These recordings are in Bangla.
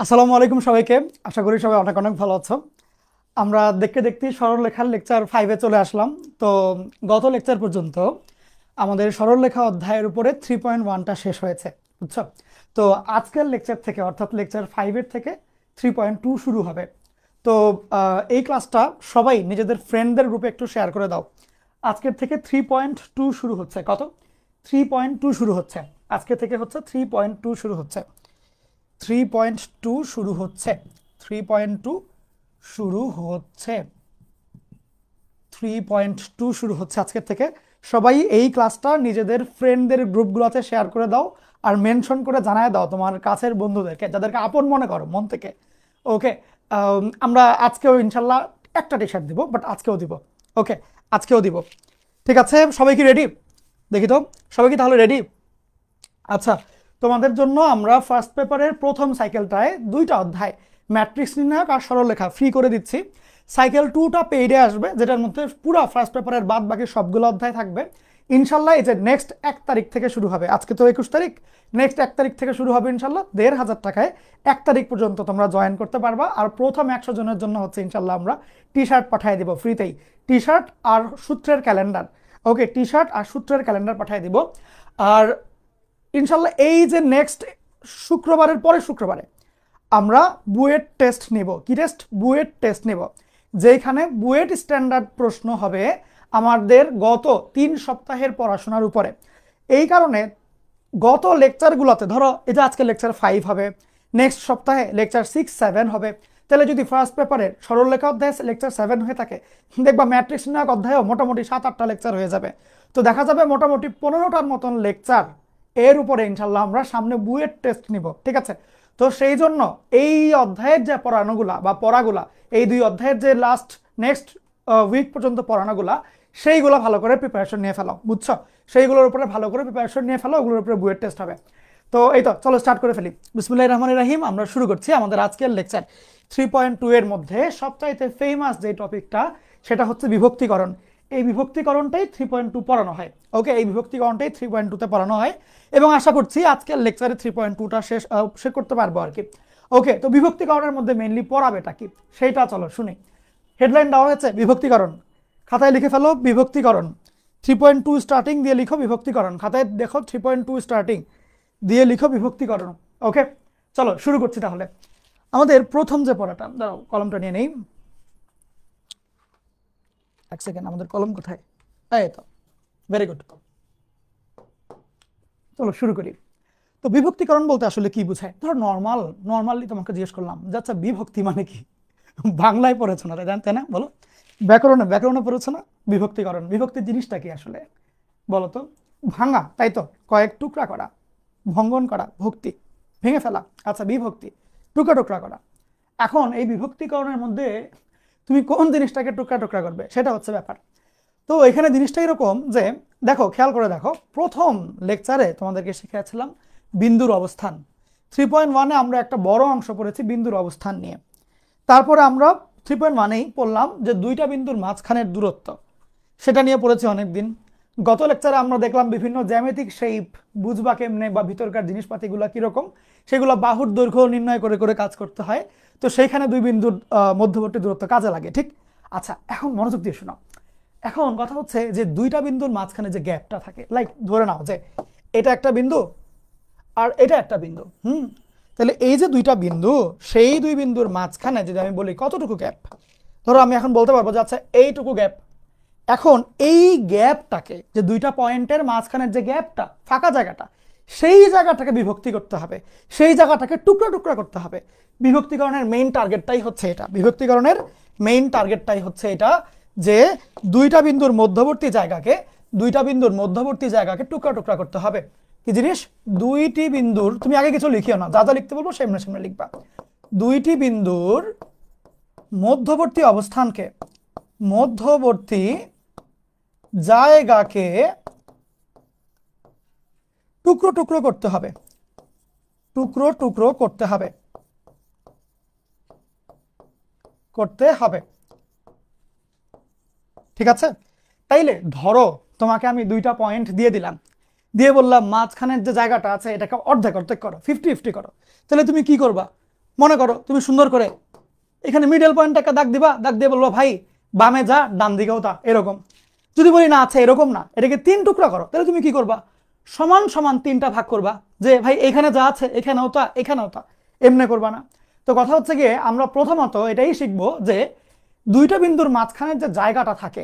আসসালামু আলাইকুম সবাইকে। আশা করি সবাই অনেক অনেক ভালো আছো। আমরা দেখতে দেখতে সরলরেখার লেকচার 5-এ চলে আসলাম। তো গত লেকচার পর্যন্ত আমাদের সরলরেখা অধ্যায়ের উপরে 3.1টা শেষ হয়েছে, বুঝছো? তো আজকের লেকচার থেকে অর্থাৎ লেকচার 5-এর থেকে 3.2 শুরু হবে। তো এই ক্লাসটা সবাই নিজেদের ফ্রেন্ডদের গ্রুপে একটু শেয়ার করে দাও। আজকের থেকে 3.2 শুরু হচ্ছে। কত? 3.2 শুরু হচ্ছে। আজকে থেকে হচ্ছে 3.2 শুরু হচ্ছে। 3.2 শুরু হচ্ছে। 3.2 শুরু হচ্ছে। 3.2 শুরু হচ্ছে আজকের থেকে। সবাই এই ক্লাসটা নিজেদের ফ্রেন্ডদের গ্রুপগুলোতে শেয়ার করে দাও আর মেনশন করে জানায় দাও তোমার কাছের বন্ধুদেরকে, যাদেরকে আপন মনে করো মন থেকে। ওকে, আমরা আজকেও ইনশাল্লাহ একটা টি শার্ট দিব, বাট আজকেও দিব। ওকে, আজকেও দিব। ঠিক আছে, সবাই কি রেডি? দেখি তো, সবাই কি তাহলে রেডি? আচ্ছা, তোমাদের জন্য আমরা ফার্স্ট পেপারের প্রথম সাইকেলটায় 2টা অধ্যায়, ম্যাট্রিক্স নির্ণায়ক আর সরলরেখা ফ্রি করে দিচ্ছি। সাইকেল 2টা পেইডে আসবে, যেটার মধ্যে পুরো ফার্স্ট পেপারের বাদ বাকি সবগুলো অধ্যায় থাকবে ইনশাল্লাহ। এই যে নেক্সট 1 তারিখ থেকে শুরু হবে, আজকে তো 21 তারিখ, নেক্সট 1 তারিখ থেকে শুরু হবে ইনশাল্লাহ। 1,500 টাকায় 1 তারিখ পর্যন্ত তোমরা জয়েন করতে পারবা। আর প্রথম 100 জনের জন্য হচ্ছে ইনশাল্লাহ আমরা টি শার্ট পাঠিয়ে দিব ফ্রিতেই। টি শার্ট আর সূত্রের ক্যালেন্ডার। ওকে, টি শার্ট আর সূত্রের ক্যালেন্ডার পাঠিয়ে দিব। আর ইনশাল্লাহ এই যে নেক্সট শুক্রবারের পরে শুক্রবারে আমরা বুয়েট টেস্ট নেব। কি টেস্ট? বুয়েট টেস্ট নেব, যেখানে বুয়েট স্ট্যান্ডার্ড প্রশ্ন হবে আমাদের গত 3 সপ্তাহের পড়াশোনার উপরে। এই কারণে গত লেকচারগুলোতে, ধরো এই যে আজকে লেকচার 5 হবে, নেক্সট সপ্তাহে লেকচার 6-7 হবে, তাহলে যদি ফার্স্ট পেপারের সরলরেখা অধ্যায় লেকচার 7 হয়ে থাকে, দেখবা ম্যাট্রিক্স নির্ণায়ক অধ্যায়ও মোটামুটি 7-8টা লেকচার হয়ে যাবে। তো দেখা যাবে মোটামুটি 15টার মতন লেকচার এর উপরে ইনশাল্লাহ আমরা সামনে বুয়েট টেস্ট নিব। ঠিক আছে, তো সেই জন্য এই অধ্যায়ের যে পড়ানোগুলা বা পড়াগুলা, এই 2 অধ্যায়ের যে লাস্ট নেক্সট উইক পর্যন্ত পড়ানোগুলা, সেইগুলো ভালো করে প্রিপারেশন নিয়ে ফেলো, বুঝছো? সেইগুলোর উপরে ভালো করে প্রিপারেশন নিয়ে ফেলো, ওগুলোর উপরে বুয়েট টেস্ট হবে। তো এই তো, চলো স্টার্ট করে ফেলি। বিসমিল্লাহির রহমানির রহিম। আমরা শুরু করছি আমাদের আজকের লেকচার 3.2 এর মধ্যে সবচাইতে ফেমাস যে টপিকটা, সেটা হচ্ছে বিভক্তিকরণ। এই বিভক্তিকরণটাই 3.2 পড়ানো হয়। ওকে, এই বিভক্তিকরণটাই 3.2-তে পড়ানো হয় এবং আশা করছি আজকের লেকচারে 3.2টা শেষ করতে পারবো আর কি। ওকে, তো বিভক্তিকরণের মধ্যে মেইনলি পড়াবেটা কি সেইটা চলো শুনি। হেডলাইন দেওয়া হয়েছে বিভক্তিকরণ, খাতায় লিখে ফেলো বিভক্তিকরণ। 3.2 স্টার্টিং দিয়ে লিখো বিভক্তিকরণ, খাতায় দেখো 3.2 স্টার্টিং দিয়ে লিখো বিভক্তিকরণ। ওকে, চলো শুরু করছি তাহলে। আমাদের প্রথম যে পড়াটা, দাঁড়াও কলমটা নিয়ে নেই, 1 সেকেন্ড। আমাদের কলম কোথায়? এই তো, ভেরি গুড। চলো শুরু করি। তো বিভক্তিকরণ বলতে আসলে কি বোঝায়? ধরো নর্মালি তোমাকে জিজ্ঞেস করলাম যে আচ্ছা বিভক্তি মানে কি? বাংলায় পড়েছো না, তাই না? বলো। ব্যাকরণে পড়েছো না? বিভক্তিকরণ, বিভক্তি জিনিসটা কি আসলে বলো তো? ভাঙা, তাই তো, কয়েক টুকরা করা, ভঙ্গন করা, ভক্তি, ভেঙে ফেলা। আচ্ছা, বিভক্তি টুকরা টুকরা করা। এখন এই বিভক্তিকরণের মধ্যে তুমি কোন জিনিসটাকে টুকরা টুকরা করবে, সেটা হচ্ছে ব্যাপার। তো এখানে জিনিসটা এরকম যে, দেখো খেয়াল করে দেখো, প্রথম লেকচারে তোমাদেরকে শিখিয়েছিলাম বিন্দুর অবস্থান। 3.1-এ আমরা একটা বড় অংশ পড়েছি বিন্দুর অবস্থান নিয়ে। তারপরে আমরা 3.1-এই পড়লাম যে 2টা বিন্দুর মাঝখানের দূরত্ব, সেটা নিয়ে পড়েছি অনেকদিন। গত লেকচারে আমরা দেখলাম বিভিন্ন জ্যামিতিক শেপ বুঝবা কেমনে, বা ভিতরকার জিনিসপাতিগুলো কীরকম, সেগুলো বাহুর দৈর্ঘ্য নির্ণয় করে করে কাজ করতে হয়। তো সেইখানে 2 বিন্দুর মধ্যবর্তী দূরত্ব কাজে লাগে, ঠিক? আচ্ছা, এখন মনোযোগ দিয়ে শোনো। এখন কথা হচ্ছে যে 2টা বিন্দুর মাঝখানে যে গ্যাপটা থাকে, লাইক ধরে নাও যে এটা একটা বিন্দু আর এটা একটা বিন্দু, তাহলে এই যে 2টা বিন্দু, সেই 2 বিন্দুর মাঝখানে যদি আমি বলি কতটুকু গ্যাপ, ধরো আমি এখন বলতে পারবো যে আচ্ছা এইটুকু গ্যাপ। এখন এই গ্যাপটাকে, যে 2টা পয়েন্টের মাঝখানের যে গ্যাপটা, ফাঁকা জায়গাটা, সেই জায়গাটাকে বিভক্তি করতে হবে, সেই জায়গাটাকে টুকরা টুকরা করতে হবে। বিভক্তিকরণের মেইন টার্গেটটাই হচ্ছে এটা। বিভক্তিকরণের মেইন টার্গেটটাই হচ্ছে এটা, যে 2টা বিন্দুর মধ্যবর্তী জায়গাকে টুকরা টুকরা করতে হবে। কি জিনিস? 2টি বিন্দুর, তুমি আগে কিছু লিখিও না, যা যা লিখতে বলবো সামনে সামনে লিখবা। 2টি বিন্দুর মধ্যবর্তী অবস্থানকে, মধ্যবর্তী জায়গাকে টুকরো টুকরো করতে হবে, টুকরো টুকরো করতে হবে, ঠিক আছে? তাইলে ধরো তোমাকে আমি 2টা পয়েন্ট দিয়ে দিলাম, দিয়ে বললাম মাঝখানের যে জায়গাটা আছে এটাকে অর্ধেক অর্ধেক করো, 50-50 করো। তাহলে তুমি কি করবা? মনে করো তুমি সুন্দর করে এখানে মিডল পয়েন্টটাকে দাগ দিবা, দাগ দিয়ে বলবো ভাই বামে যা ডান দিকেও তা, এরকম। যদি বলি না আচ্ছা এরকম না, এটাকে 3 টুকরা করো, তাহলে তুমি কি করবা, সমান সমান 3টা ভাগ করবা, যে ভাই এখানে যা আছে এখানেও তা এখানেও তা, এমনি করবা না। তো কথা হচ্ছে গিয়ে আমরা প্রথমত এটাই শিখবো যে দুইটা বিন্দুর মাঝখানের যে জায়গাটা থাকে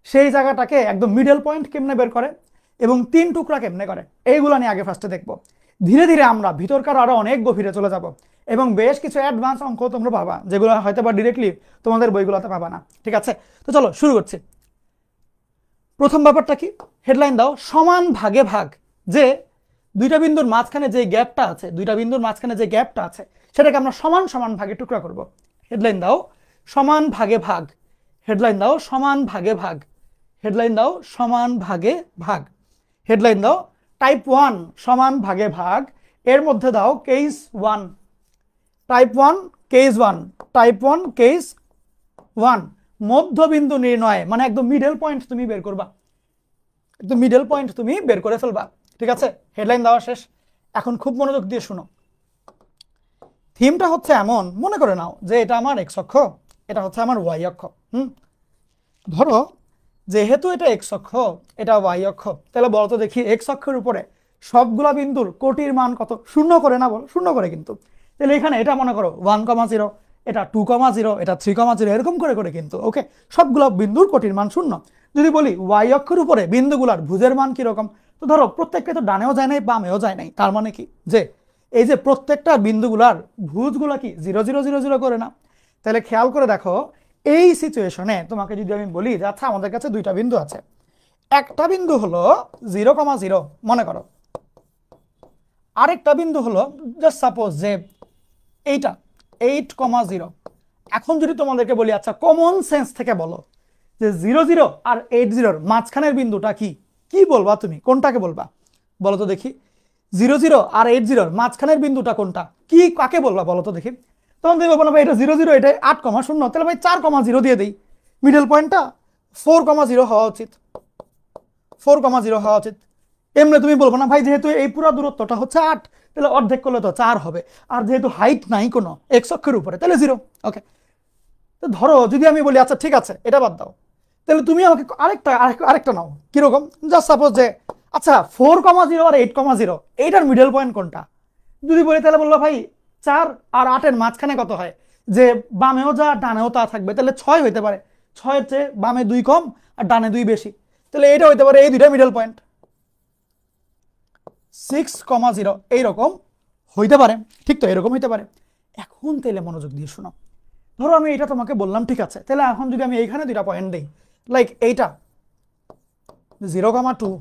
সেই জায়গাটাকে একদম মিডল পয়েন্ট কেমনে বের করে এবং 3 টুকরা কেমনে করে, এইগুলো নিয়ে আগে ফার্স্টে দেখবো। ধীরে ধীরে আমরা ভিতরকার আরো অনেক গভীরে চলে যাব এবং বেশ কিছু অ্যাডভান্স অঙ্ক তোমরা পাবা যেগুলো হয়তো বা ডিরেক্টলি তোমাদের বইগুলোতে পাবা না। ঠিক আছে, তো চলো শুরু করছি। প্রথম ব্যাপারটা কি, হেডলাইন দাও সমান ভাগে ভাগ। যে দুইটা বিন্দুর মাঝখানে যে গ্যাপটা আছে, দুইটা বিন্দুর মাঝখানে যে গ্যাপটা আছে সেটাকে আমরা সমান সমান ভাগে টুকরা করব। হেডলাইন দাও সমান ভাগে ভাগ, হেডলাইন দাও সমান ভাগে ভাগ, হেডলাইন দাও সমান ভাগে ভাগ, হেডলাইন দাও টাইপ 1 সমান ভাগে ভাগ, এর মধ্যে দাও case 1, type 1 case 1, type 1 case 1, মধ্যবিন্দু নির্ণয় মানে একদম মিডল পয়েন্ট তুমি বের করবা, একদম মিডল পয়েন্ট তুমি বের করে ফেলবা। ঠিক আছে, হেডলাইন দেওয়া শেষ। এখন খুব মনোযোগ দিয়ে শুনো। থিমটা হচ্ছে এমন, মনে করে নাও যে এটা আমার এক্স অক্ষ, এটা হচ্ছে আমার ওয়াই অক্ষ। ধরো যেহেতু এটা এক্স অক্ষ এটা ওয়াই অক্ষ, তাহলে বলো তো দেখি এক্স অক্ষের উপরে সবগুলা বিন্দুর কোটির মান কত? শূন্য করে না, বলো শূন্য করে। কিন্তু তাহলে এখানে এটা মনে করো 1,0, এটা 2,0, এটা 3,0, এরকম করে করে কিন্তু ওকে সবগুলো বিন্দুর কোটির মান শূন্য। যদি বলি ওয়াই অক্ষের উপরে বিন্দুগুলার ভুজের মান কিরকম, তো ধরো প্রত্যেকটা তো ডানেও যায় নাই বামেও যায় নাই, তার মানে কি যে এই যে প্রত্যেকটা বিন্দুগুলার ভুজগুলা কি 0 0 0 0 করে না? তাহলে খেয়াল করে দেখো এই সিচুয়েশনে তোমাকে যদি আমি বলি যে আচ্ছা আমাদের কাছে দুইটা বিন্দু আছে, একটা বিন্দু হলো 0,0 মনে করো, আরেকটা বিন্দু হলো জাস্ট সাপোজ যে এইটা 8,0। এখন যদি তোমাদেরকে বলি আচ্ছা কমন সেন্স থেকে বলো যে 0,0 আর 8,0 মাঝখানের বিন্দুটা কি, কি বলবা তুমি, কোনটাকে বলবা বলো তো দেখি? 0,0 আর 8,0 মাঝখানের বিন্দুটা কোনটা, কি কাকে বলবা বলো তো দেখি? তখন তুমি বলবো না ভাই এটা 0,0, এটা 8,0, তাহলে ভাই 4,0 দিয়ে দিই, মিডল পয়েন্টটা 4,0 হওয়া উচিত, 4,0 হওয়া উচিত। এমনি তুমি বলবো না ভাই যেহেতু এই পুরো দূরত্বটা হচ্ছে 8, তাহলে অর্ধেক করলে তো 4 হবে, আর যেহেতু হাইট নাই কোনো এক্স অক্ষের উপরে তাহলে 0। ওকে, তো ধরো যদি আমি বলি আচ্ছা ঠিক আছে এটা বাদ দাও, তাহলে তুমি আমাকে আরেকটা নাও, কিরকম? জাস্ট সাপোজ যে আচ্ছা 4,0 আর 8,0 এইটার মিডল পয়েন্ট কোনটা? যদি বলি তাহলে বললো ভাই 4 আর 8-এর মাঝখানে কত হয়, যে বামেও যা ডানেও তা থাকবে, তাহলে 6 হইতে পারে, 6-এর চেয়ে বামে 2 কম আর ডানে 2 বেশি, তাহলে এটা হইতে পারে এই দুইটা মিডল পয়েন্ট 6,0 এইরকম হইতে পারে। ঠিক তো, এরকম হইতে পারে। এখন তাহলে মনোযোগ দিয়ে শোনো, ধরো আমি এটা তোমাকে বললাম ঠিক আছে, তাহলে এখন যদি আমি এইখানে দুইটা পয়েন্ট দিই, লাইক এইটা 0,2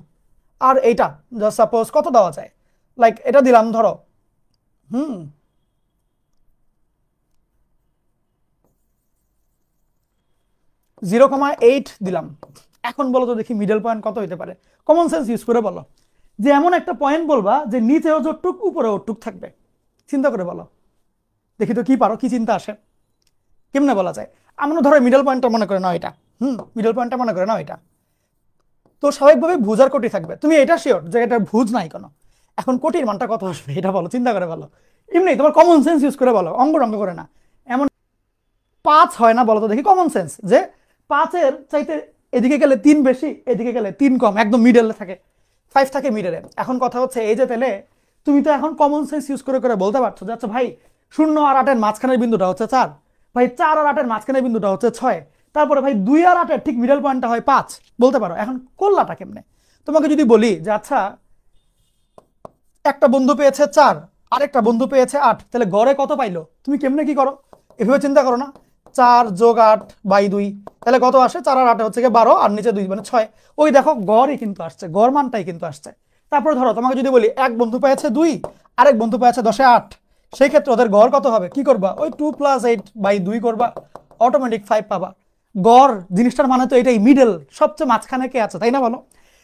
আর এইটা জাস্ট সাপোজ কত দেওয়া যায়, লাইক এটা দিলাম ধরো 0,8 দিলাম। এখন বলো তো দেখি মিডল পয়েন্ট কত হইতে পারে? কমন সেন্স ইউজ করে বলো, যে এমন একটা পয়েন্ট বলবা যে নিচেও যতটুক উপরে ওটুক থাকবে। চিন্তা করে বলো দেখি তো কি পারো, কি চিন্তা আসে, কেমনে বলা যায়? আমরা ধরো মিডল পয়েন্টটা মনে করে নাও এটা, মিডল পয়েন্টটা মনে করে নাও এটা, তো স্বাভাবিকভাবে ভুজ আর কোটি থাকবে। তুমি এটা শিওর যে এটা ভুজ নাই কোনো? এখন কোটির মানটা কত আসবে এটা বলো, চিন্তা করে বলো, এমনি তোমার কমন সেন্স ইউজ করে বলো, অঙ্গ রঙ্গ করে না। এমন 5 হয় না বলো তো দেখি কমন সেন্স, যে 5-এর চাইতে এদিকে গেলে 3 বেশি, এদিকে গেলে 3 কম, একদম মিডলে থাকে, 5 থাকে মিডলে। এখন কথা হচ্ছে এই যে তাহলে তুমি তো এখন কমন সেন্স ইউজ করে করে বলতে পারছো যে আচ্ছা ভাই 0 আর 8-এর মাঝখানের বিন্দুটা হচ্ছে 4, ভাই 4 আর 8-এর মাঝখানের বিন্দুটা হচ্ছে 6, তারপরে ভাই 2 আর 8-এর ঠিক মিডল পয়েন্টটা হয় 5, বলতে পারো। এখন করলাটা কেমনে? তোমাকে যদি বলি যে আচ্ছা একটা বন্ধু পেয়েছে 4, আরেকটা বন্ধু পেয়েছে 8, তাহলে গড়ে কত পাইলো? তুমি কেমনে কি করো এভাবে চিন্তা করো না, 4 যোগ 8 বাই 2, তাহলে কত আসে? 4 আর 8 হচ্ছে 12 আর নিচে 2 মানে 6, ওই দেখো গড়ই কিন্তু আসছে, গড় মানটাই কিন্তু আসছে। তারপরে ধরো তোমাকে যদি বলি এক বন্ধু পেয়েছে 2, আরেক বন্ধু পেয়েছে 10-এ 8, সেই ক্ষেত্রে ওদের গড় কত হবে? কি করবা? ওই 2 + 8 বাই 2 করবা, অটোমেটিক 5 পাবা। গড় জিনিসটার মানে তো এটাই, মিডল, সবচেয়ে মাঝখানে কে আছে, তাই না বলো?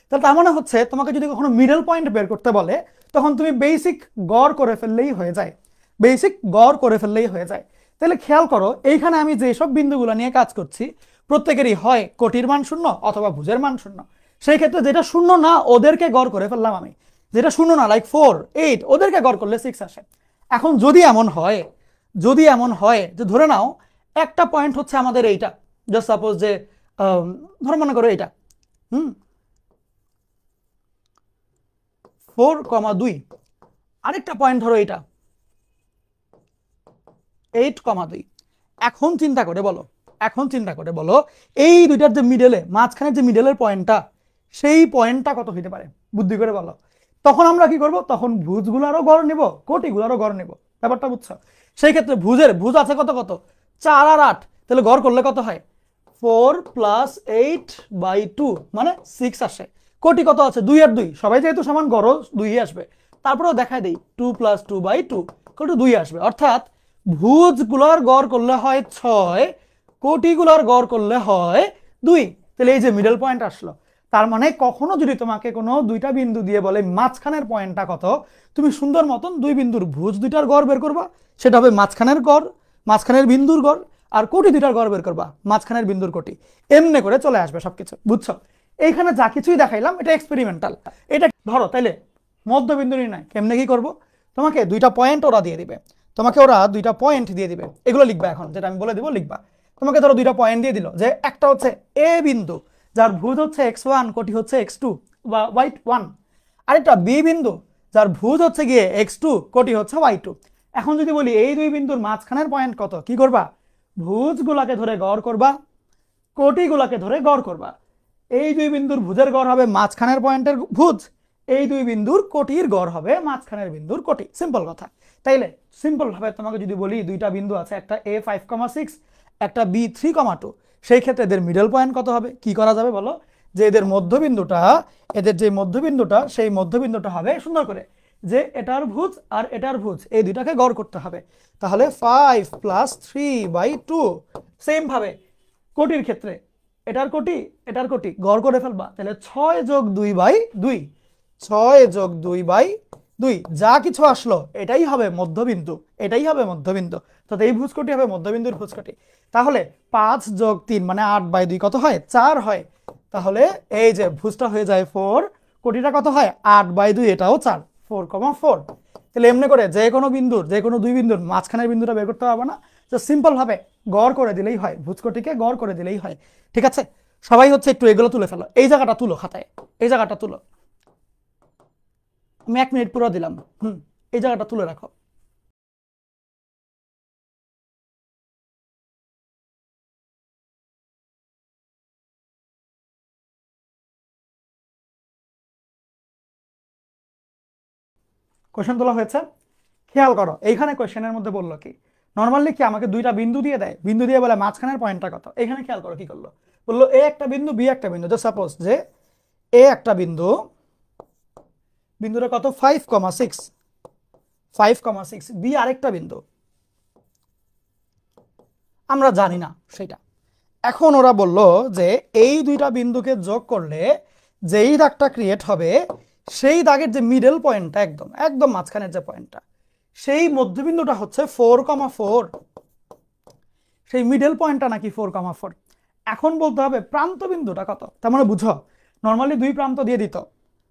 তাহলে তার মানে হচ্ছে তোমাকে যদি কখনো মিডল পয়েন্ট বের করতে বলে তখন তুমি বেসিক গড় করে ফেললেই হয়ে যায়, বেসিক গড় করে ফেললেই হয়ে যায়। তাহলে খেয়াল করো এইখানে আমি যেসব বিন্দুগুলো নিয়ে কাজ করছি প্রত্যেকেরই হয় কোটির মান 0 অথবা ভুজের মান 0। সেই ক্ষেত্রে যেটা 0 না ওদেরকে গড় করে ফেললাম আমি, যেটা 0 না লাইক 4 8 ওদেরকে গড় করলে 6 আসে। এখন যদি এমন হয় যদি এমন হয় যে ধরে নাও একটা পয়েন্ট হচ্ছে আমাদের এইটা, জাস্ট সাপোজ যে ধরো মনে করো এইটা 4,2, আরেকটা পয়েন্ট ধরো এইটা 8,2। এখন চিন্তা করে বলো, এই দুইটার যে মিডলে, মাঝখানে যে মিডলের পয়েন্টটা, সেই পয়েন্টটা কত হইতে পারে? বুদ্ধি করে বলো। তখন আমরা কি করব? তখন ভুজগুলারও গড় নিব, কোটিগুলারও গড় নিব। ব্যাপারটা বুঝছো? সেই ক্ষেত্রে ভুজ আছে কত কত, 4 আর 8, তাহলে গড় করলে কত হয়? 4 + 8/2 মানে 6 আসে। কোটি কত আছে? 2 আর 2, সবাই যেহেতু সমান গড় 2 আসবে। তারপরেও দেখাই দেই 2 + 2/2 কোটি 2 আসবে। অর্থাৎ ভুজগুলার গড় করলে হয় 6, কোটিগুলার গড় করলে হয় 2। তাহলে এই যে মিডল পয়েন্ট আসলো। তার মানে কখনো যদি তোমাকে কোনো দুইটা বিন্দু দিয়ে বলে মাঝখানের পয়েন্টটা কত, তুমি সুন্দর মতন দুই বিন্দুর ভুজ দুইটার গড় বের করবা, সেটা হবে মাঝখানের গড়, মাঝখানের বিন্দুর গড়, আর কোটি দুইটার গড় বের করবা, মাঝখানের বিন্দুর কোটি। এমনি করে চলে আসবে সবকিছু, বুঝছো? এইখানে যা কিছুই দেখাইলাম এটা এক্সপেরিমেন্টাল। এটা ধরো তাইলে মধ্যবিন্দু নির্ণয় কেমনে কি করব? তোমাকে দুইটা পয়েন্ট ওরা দিয়ে দিবে, এগুলো লিখবা। এখন যেটা আমি বলে দিব লিখবা। তোমাকে ধরো দুইটা পয়েন্ট দিয়ে দিল, যে একটা হচ্ছে এ বিন্দু যার ভুজ হচ্ছে x1, কোটি হচ্ছে x2 বা y1, আরেকটা বি বিন্দু যার ভুজ হচ্ছে গিয়ে x2, কোটি হচ্ছে y2। এখন যদি বলি এই দুই বিন্দুর মাঝখানের পয়েন্ট কত, কি করবা? ভুজগুলাকে ধরে গড় করবা, কোটিগুলাকে ধরে গড় করবা। এই দুই বিন্দুর ভুজের গড় হবে মাঝখানের পয়েন্টের ভুজ, এই দুই বিন্দুর কোটির গড় হবে মাঝখানের বিন্দুর কোটি। সিম্পল কথা। তাইলে সিম্পল ভাবে তোমাকে যদি বলি দুইটা বিন্দু আছে, একটা a5,6, একটা b3,2, সেই ক্ষেত্রে এদের মিডল পয়েন্ট কত হবে? কি করা যাবে বলো? যে এদের যে মধ্যবিন্দুটা সেই মধ্যবিন্দুটা হবে সুন্দর করে যে এটার ভুজ আর এটার ভুজ, এই দুইটাকে গড় করতে হবে। তাহলে 5 + 3/2। সেম ভাবে কোটির ক্ষেত্রে এটার কোটি গড় করে ফেলবা, তাহলে 6 + 2/2, 6 + 2/2, যা কিছু আসলো এটাই হবে মধ্যবিন্দু, তো এই ভুজকোটি হবে মধ্যবিন্দুর ভুজকোটি। তাহলে 5 + 3 মানে 8/2 কত হয়? 4 হয়। তাহলে এই যে ভুজটা হয়ে যায় 4, কোটিটা কত হয়? 8/2, এটাও 4, 4,4। তাহলে এমনি করে যে কোনো দুই বিন্দুর মাঝখানের বিন্দুটা বের করতে পারবে না, তো সিম্পল ভাবে গড় করে দিলেই হয়, ভুজকোটিকে গড় করে দিলেই হয়। ঠিক আছে? সবাই হচ্ছে একটু এগুলো তুলে ফেলো, এই জায়গাটা তুলো খাতায়, এই জায়গাটা তুলো। আমি 1 মিনিট পুরো দিলাম। এই জায়গাটা তুলে রাখো। কোশ্চেন তোলা হয়েছে? খেয়াল করো এইখানে কোশ্চেনের মধ্যে বললো কি, নর্মালি কি আমাকে দুইটা বিন্দু দিয়ে দেয়, বিন্দু দিয়ে বলে মাঝখানের পয়েন্টটা কত। এখানে খেয়াল করো কি করলো, বললো এ একটা বিন্দু, বি একটা বিন্দু। যে সাপোজ যে এ একটা বিন্দু, বিন্দুটা কত? 5,6, বি আরেকটা বিন্দু, আমরা জানি না সেটা। এখন ওরা বলল যে এই দুইটা বিন্দুকে যোগ করলে যেই দাগটা ক্রিয়েট হবে, সেই দাগের যে মিডল পয়েন্টটা, একদম একদম মাঝখানের যে পয়েন্টটা, সেই মধ্যবিন্দুটা হচ্ছে 4,4। সেই মিডল পয়েন্টটা নাকি 4,4। এখন বলতে হবে প্রান্ত বিন্দুটা কত। তার মানে বুঝো, নর্মালি দুই প্রান্ত দিয়ে দিত,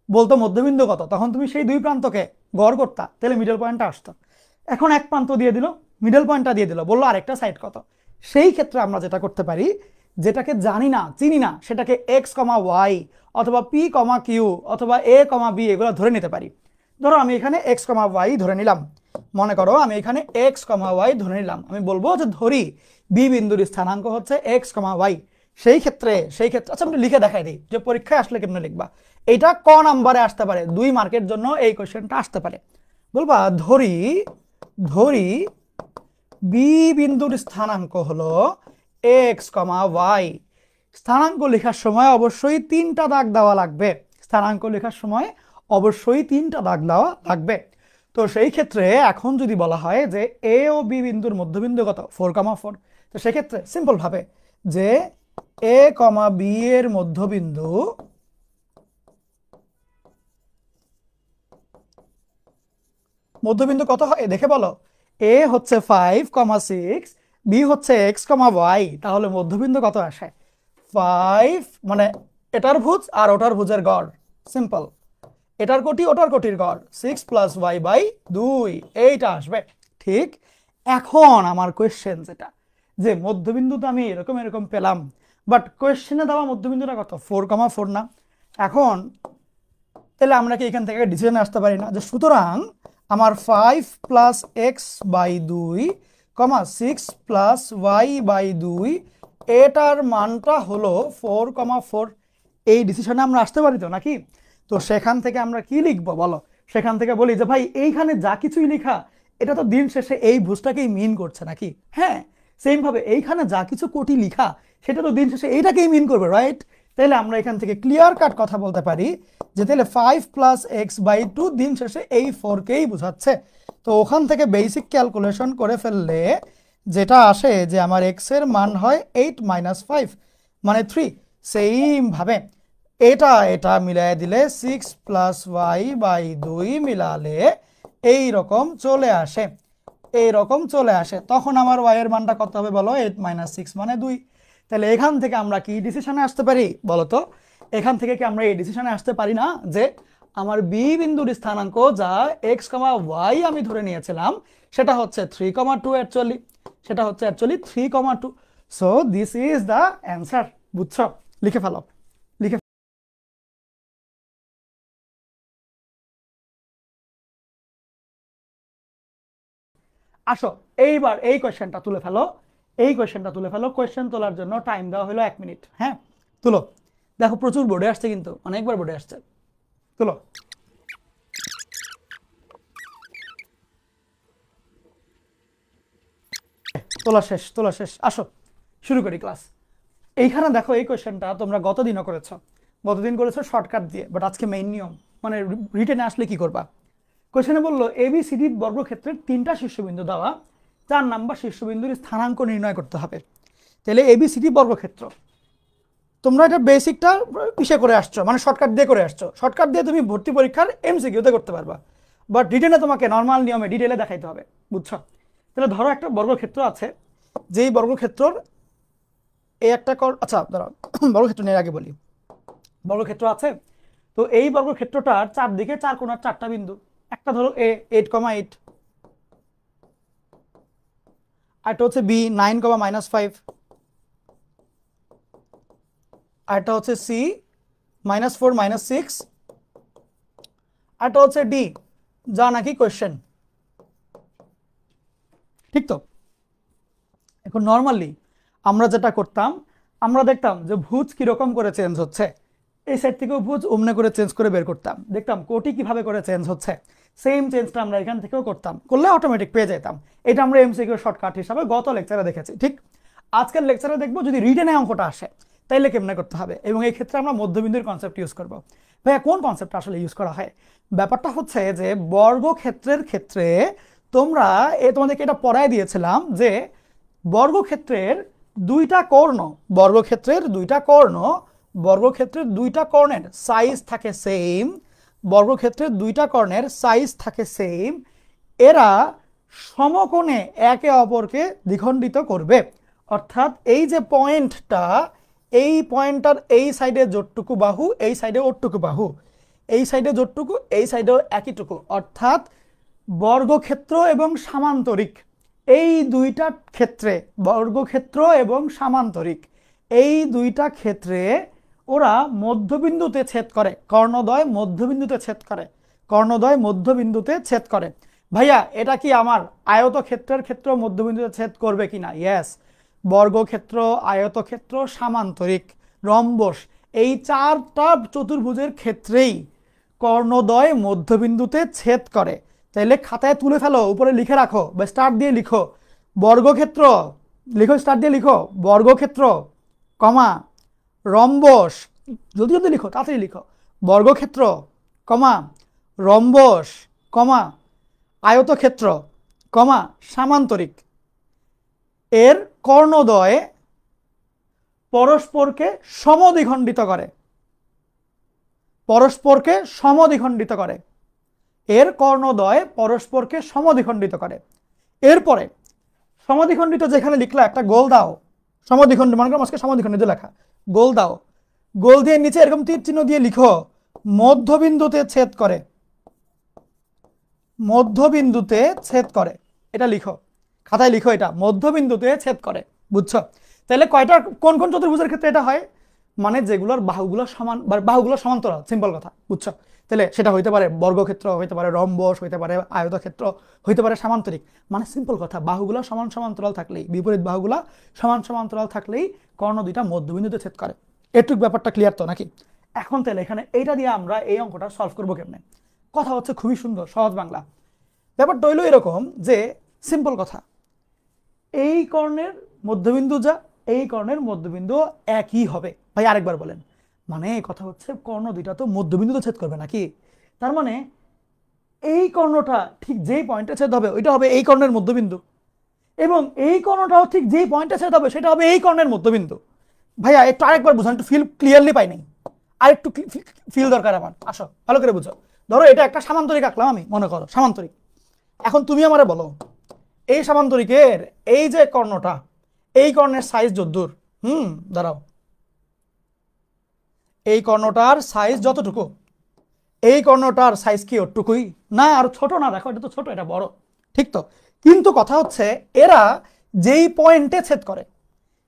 বলতো মধ্যবিন্দু কত, তখন তুমি সেই দুই প্রান্তকে গড় করতা, তাহলে মিডল পয়েন্টটা আসতো। এখন এক প্রান্ত দিয়ে দিল, মিডল পয়েন্টটা দিয়ে দিল, বললো আরেকটা সাইড কত। সেই ক্ষেত্রে আমরা যেটা করতে পারি, যেটাকে জানি না, চিনি না, সেটাকে x,y অথবা p,q অথবা a,b এগুলো ধরে নিতে পারি। ধরো আমি এখানে x,y ধরে নিলাম, মনে করো আমি এখানে x,y ধরে নিলাম। আমি বলবো যে ধরি বি বিন্দুর স্থানাঙ্ক হচ্ছে x,y। সেই ক্ষেত্রে আচ্ছা আমি লিখে দেখাই দিই যে পরীক্ষায় আসলে কেমনে লিখবা। এটা ক নাম্বারে আসতে পারে, 2 মার্কের জন্য এই কোশ্চেনটা আসতে পারে। বলবা ধরি বি বিন্দুর স্থানাঙ্ক হলো x,y। স্থানাঙ্ক লেখার সময় অবশ্যই 3টা দাগ দেওয়া লাগবে, তো সেই ক্ষেত্রে এখন যদি বলা হয় যে এ ও বি বিন্দুর মধ্যবিন্দু কত? 4,4। তো সেক্ষেত্রে সিম্পল ভাবে যে এ, বি এর মধ্যবিন্দু কত হয় দেখে বলো। এ হচ্ছে 5,6, বি হচ্ছে x,y, তাহলে মধ্যবিন্দু কত আসে? 5 মানে এটার ভুজ আর ওটার ভুজের গড়, সিম্পল। এটার কোটি ওটার কোটির গড়, 6 + y/2, এইটা আসবে। ঠিক এখন আমার কোয়েশ্চেন যেটা, যে মধ্যবিন্দু তো আমি এরকম এরকম পেলাম, বাট কোয়েশ্চেনে দেওয়া মধ্যবিন্দুটা কত, 4,4 না? এখন তাহলে আমরা কি এখান থেকে ডিসিশনে আসতে পারি না যে সুতরাং আমার 5+x/2, 6+y/2 এটার মানটা হলো 4,4। এই ডিসিশনে আমরা আসতে পারি তো নাকি? তো সেখান থেকে আমরা কি লিখবো বলো? সেখান থেকে বলি যে ভাই এইখানে যা কিছুই লেখা এটা তো দিন শেষে এই ভুজটাকেই মিন করছে নাকি? হ্যাঁ, সেম ভাবে এইখানে যা কিছু কোটি লেখা সেটা তো দিন শেষে এইটাকেই মিন করবে, রাইট? তাহলে আমরা এখান থেকে ক্লিয়ার কাট কথা বলতে পারি যে তাহলে 5+x/2 দিন শেষে এই 4কেই বোঝাচ্ছে। তো ওখান থেকে বেসিক ক্যালকুলেশন করে ফেললে যেটা আসে যে আমার x এর মান হয় 8 - 5 মানে 3। সেম ভাবে এটা এটা মিলাই দিলে 6+y/2 মিলালে এই রকম চলে আসে, এই রকম চলে আসে। তখন আমার y এর মানটা কত হবে বলো? 8 - 6 মানে 2। তাহলে এখান থেকে আমরা কি ডিসিশনে আসতে পারি বলো তো? এখান থেকে কি আমরা এই ডিসিশনে আসতে পারি না যে আমার বি বিন্দুর স্থানাঙ্ক যা x, y আমি ধরে নিয়েছিলাম সেটা হচ্ছে 3,2 অ্যাকচুয়ালি, সেটা হচ্ছে actually 3,2। So this is the answer. বুঝছো? লিখে ফেলো, লিখে। আসো এইবার এই কোয়েশ্চেনটা তুলে ফেলো, এই কোয়েশ্চেনটা তুলে ফেলো। কোয়েশ্চেন তোলার জন্য টাইম দেওয়া হলো 1 মিনিট। হ্যাঁ, তুলো। দেখো প্রচুর বোর্ডে আসছে, কিন্তু অনেকবার বোর্ডে আসছে। তুলো। তোলা শেষ, তোলা শেষ। আসো শুরু করি ক্লাস। এইখানে দেখো এই কোয়েশ্চেনটা তোমরা গতদিনও করেছো, গতদিন করেছো শর্টকাট দিয়ে, বাট আজকে মেইন নিয়ম মানে রিটেনে আসলে কি করবা। কোয়েশ্চেনে বললো ABCD বর্গক্ষেত্রের 3টা শীর্ষবিন্দু দেওয়া, 4 নাম্বার শীর্ষবিন্দুর স্থানাঙ্ক নির্ণয় করতে হবে। তাহলে ABCD বর্গক্ষেত্র তোমরা এটা বেসিকটা পিছিয়ে করে আসছো, মানে শর্টকাট দিয়ে করে আসছো। শর্টকাট দিয়ে তুমি ভর্তি পরীক্ষার MCQতে করতে পারবা, বাট রিটেনে তোমাকে নর্মাল নিয়মে ডিটেলে দেখাইতে হবে। বুঝছো? তাহলে ধরো একটা বর্গক্ষেত্র আছে, যেই বর্গক্ষেত্রর এই একটা আচ্ছা দাঁড়াও, বর্গক্ষেত্র নিয়ে আগে বলি। বর্গক্ষেত্র আছে, তো এই বর্গক্ষেত্রটার চারদিকে 4 কোণার 4টা বিন্দু। একটা ধরো A 8,8, আরেকটা হচ্ছে B 9, আরেকটা হচ্ছে C -4, -6, আরেকটা হচ্ছে D যা নাকি কোয়েশ্চেন। ঠিক তো? এখন নর্মালি আমরা যেটা করতাম, আমরা দেখতাম যে ভুজ কিরকম করে চেঞ্জ হচ্ছে, এই সাইড থেকেও ভুজ অমনে করে চেঞ্জ করে বের করতাম, দেখতাম কোটি কিভাবে করে চেঞ্জ হচ্ছে। সেম চেঞ্জটা আমরা এখান থেকেও করতাম, করলে অটোমেটিক পেয়ে যেতাম। এটা আমরা MCQ শর্টকাট হিসাবে গত লেকচারে দেখেছি। ঠিক, আজকের লেকচারে দেখবো যদি রিটেনে অঙ্কটা আসে তাইলে কেমনে করতে হবে, এবং এই ক্ষেত্রে আমরা মধ্যবিন্দুর কনসেপ্ট ইউজ করব। ভাইয়া কোন কনসেপ্ট আসলে ইউজ করা হয়? ব্যাপারটা হচ্ছে যে বর্গক্ষেত্রের ক্ষেত্রে তোমরা তোমাদেরকে এটা পড়ায় দিয়েছিলাম যে বর্গক্ষেত্রের দুইটা কর্ণ, বর্গক্ষেত্রের দুইটা কর্ণ, বর্গক্ষেত্রের দুইটা কর্ণের সাইজ থাকে সেম, বর্গক্ষেত্রের দুইটা কর্ণের সাইজ থাকে সেম, এরা সমকোণে একে অপরকে দ্বিখণ্ডিত করবে। অর্থাৎ এই যে পয়েন্টটা, এই পয়েন্টটার এই সাইডে যতটুকু বাহু, এই সাইডে ওটুকু বাহু, এই সাইডে যতটুকু, এই সাইডেও একইটুকু। অর্থাৎ বর্গক্ষেত্র এবং সামান্তরিক এই দুইটা ক্ষেত্রে, বর্গক্ষেত্র এবং সামান্তরিক এই দুইটা ক্ষেত্রে ওরা মধ্যবিন্দুতে ছেদ করে, কর্ণদ্বয় মধ্যবিন্দুতে ছেদ করে, কর্ণদ্বয় মধ্যবিন্দুতে ছেদ করে। ভাইয়া এটা কি আমার আয়তক্ষেত্রের ক্ষেত্র মধ্যবিন্দুতে ছেদ করবে কিনা? ইয়েস। বর্গক্ষেত্র, আয়তক্ষেত্র, সামান্তরিক, রম্বস এই 4টা চতুর্ভুজের ক্ষেত্রেই কর্ণদ্বয় মধ্যবিন্দুতে ছেদ করে। তাইলে খাতায় তুলে ফেলো, উপরে লিখে রাখো বা স্টার দিয়ে লিখো, বর্গক্ষেত্র লিখো, স্টার দিয়ে লিখো, বর্গক্ষেত্র কমা রম্বস, জলদি জলদি লিখো, তাড়াতাড়ি লিখো, বর্গক্ষেত্র কমা রম্বস কমা আয়তক্ষেত্র কমা সামান্তরিক এর কর্ণদ্বয় পরস্পরকে সমদ্বিখণ্ডিত করে, পরস্পরকে সমদ্বিখণ্ডিত করে, এর কর্ণদ্বয় পরস্পরকে সমদ্বিখণ্ডিত করে। এরপরে সমদ্বিখণ্ডিত যেখানে লিখলা একটা গোল দাও, সমদ্বিখণ্ডিত মনে করো আজকে সমদ্বিখণ্ডিত লেখা, গোল দাও, গোল দিয়ে নিচে এরকম তীর চিহ্ন দিয়ে লিখো মধ্যবিন্দুতে ছেদ করে, মধ্যবিন্দুতে ছেদ করে, এটা লিখো। খাতায় লিখো, এটা মধ্যবিন্দুতে ছেদ করে, বুঝছো? তাহলে কয়টা, কোন কোন চতুর্ভুজের ক্ষেত্রে এটা হয়? মানে যেগুলোর বাহুগুলো সমান বা বাহুগুলো সমান্তরাল, সিম্পল কথা, বুঝছো? তাহলে সেটা হইতে পারে বর্গক্ষেত্র, হইতে পারে রম্বস, হইতে পারে আয়তক্ষেত্র, হইতে পারে সামান্তরিক। মানে সিম্পল কথা, বাহুগুলো সমান সমান্তরাল থাকলেই, বিপরীত বাহুগুলো সমান সমান্তরাল থাকলেই কর্ণ দুইটা মধ্যবিন্দুতে ছেদ করে। এটুক ব্যাপারটা ক্লিয়ার তো নাকি? এখন তাহলে এখানে এইটা দিয়ে আমরা এই অঙ্কটা সলভ করবো কেমনে? কথা হচ্ছে খুবই সুন্দর, সহজ বাংলা। ব্যাপারটা হইলো এরকম যে সিম্পল কথা, এই কর্ণের মধ্যবিন্দু যা, এই কর্ণের মধ্যবিন্দু একই হবে। ভাই আরেকবার বলেন। মানে কথা হচ্ছে কর্ণ দুইটা তো মধ্যবিন্দুতে ছেদ করবে নাকি? তার মানে এই কর্ণটা ঠিক যেই পয়েন্টে ছেদ হবে ওইটা হবে এই কর্ণের মধ্যবিন্দু, এবং এই কর্ণটাও ঠিক যেই পয়েন্টে ছেদ হবে সেটা হবে এই কর্ণের মধ্যবিন্দু। ভাইয়া একটু আরেকবার বুঝান, একটু ফিল ক্লিয়ারলি পাই নাই, আর একটু ফিল দরকার আমার। আসো ভালো করে বুঝো। ধরো এটা একটা সামান্তরিক আঁকলাম আমি, মনে করো সামান্তরিক। এখন তুমি আমারে বলো, এই সামান্তরিকের এই যে কর্ণটা, এই কর্ণের সাইজ যদ্দূর, দাঁড়াও, এই কর্ণটার সাইজ যতটুকু, এই কর্ণটার সাইজ কি ওটুকুই না? আর ছোট না? দেখো এটা তো ছোট, এটা বড়, ঠিক তো? কিন্তু কথা হচ্ছে এরা যেই পয়েন্টে ছেদ করে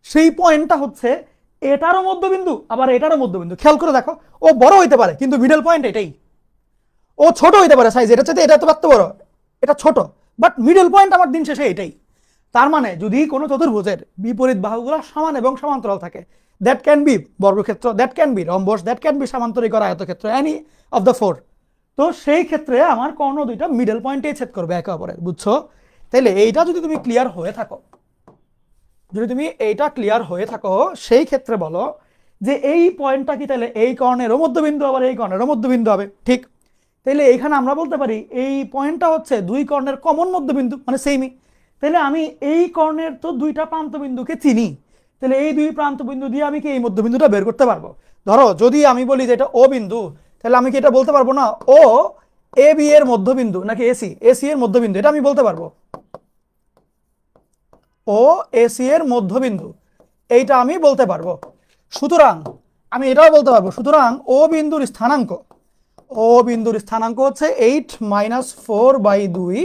সেই পয়েন্টটা হচ্ছে এটারও মধ্যবিন্দু আবার এটারও মধ্যবিন্দু। খেয়াল করে দেখো, ও বড় হইতে পারে কিন্তু মিডল পয়েন্ট এটাই। ও ছোট হইতে পারে সাইজ, এটা চাইতে এটা তো এত বড়, এটা ছোট, বাট মিডল পয়েন্ট আমার দিন শেষে এটাই। তার মানে যদি কোনো চতুর্ভুজের বিপরীত বাহুগুলো সমান এবং সমান্তরাল থাকে, দ্যাট ক্যান বি বর্গক্ষেত্র, that can be rhombus, that can be সামান্তরিক আর আয়তক্ষেত্র, এনি অফ দ্য ফোর। তো সেই ক্ষেত্রে আমার কর্ণ দুইটা মিডল পয়েন্টে ছেদ করবে একে অপরের, বুঝছো? তাইলে এইটা যদি তুমি ক্লিয়ার হয়ে থাকো, যদি তুমি এইটা ক্লিয়ার হয়ে থাকো, সেই ক্ষেত্রে বলো যে এই পয়েন্টটা কি তাহলে এই কর্ণেরও মধ্যবিন্দু আবার এই কর্ণেরও মধ্যবিন্দু হবে, ঠিক? তাহলে এখানে আমরা বলতে পারি এই পয়েন্টটা হচ্ছে দুই কর্ণের কমন মধ্যবিন্দু, মানে সেমই। তাহলে আমি এই কর্ণের তো দুইটা প্রান্তবিন্দুকে চিনি, তাহলে এই দুই প্রান্তবিন্দু দিয়ে আমি কি এই মধ্যবিন্দুটা বের করতে পারবো? ধরো যদি আমি বলি যে এটা ও বিন্দু, তাহলে আমি কি এটা বলতে পারবো না ও এ বি এর মধ্যবিন্দু নাকি এসি এসি এর মধ্যবিন্দু? এটা আমি বলতে পারবো, ও এসি এর মধ্যবিন্দু, এইটা আমি বলতে পারবো। সুতরাং আমি এটাও বলতে পারবো, সুতরাং ও বিন্দুর স্থানাঙ্ক, ও বিন্দুর স্থানাঙ্ক হচ্ছে 8-4/2,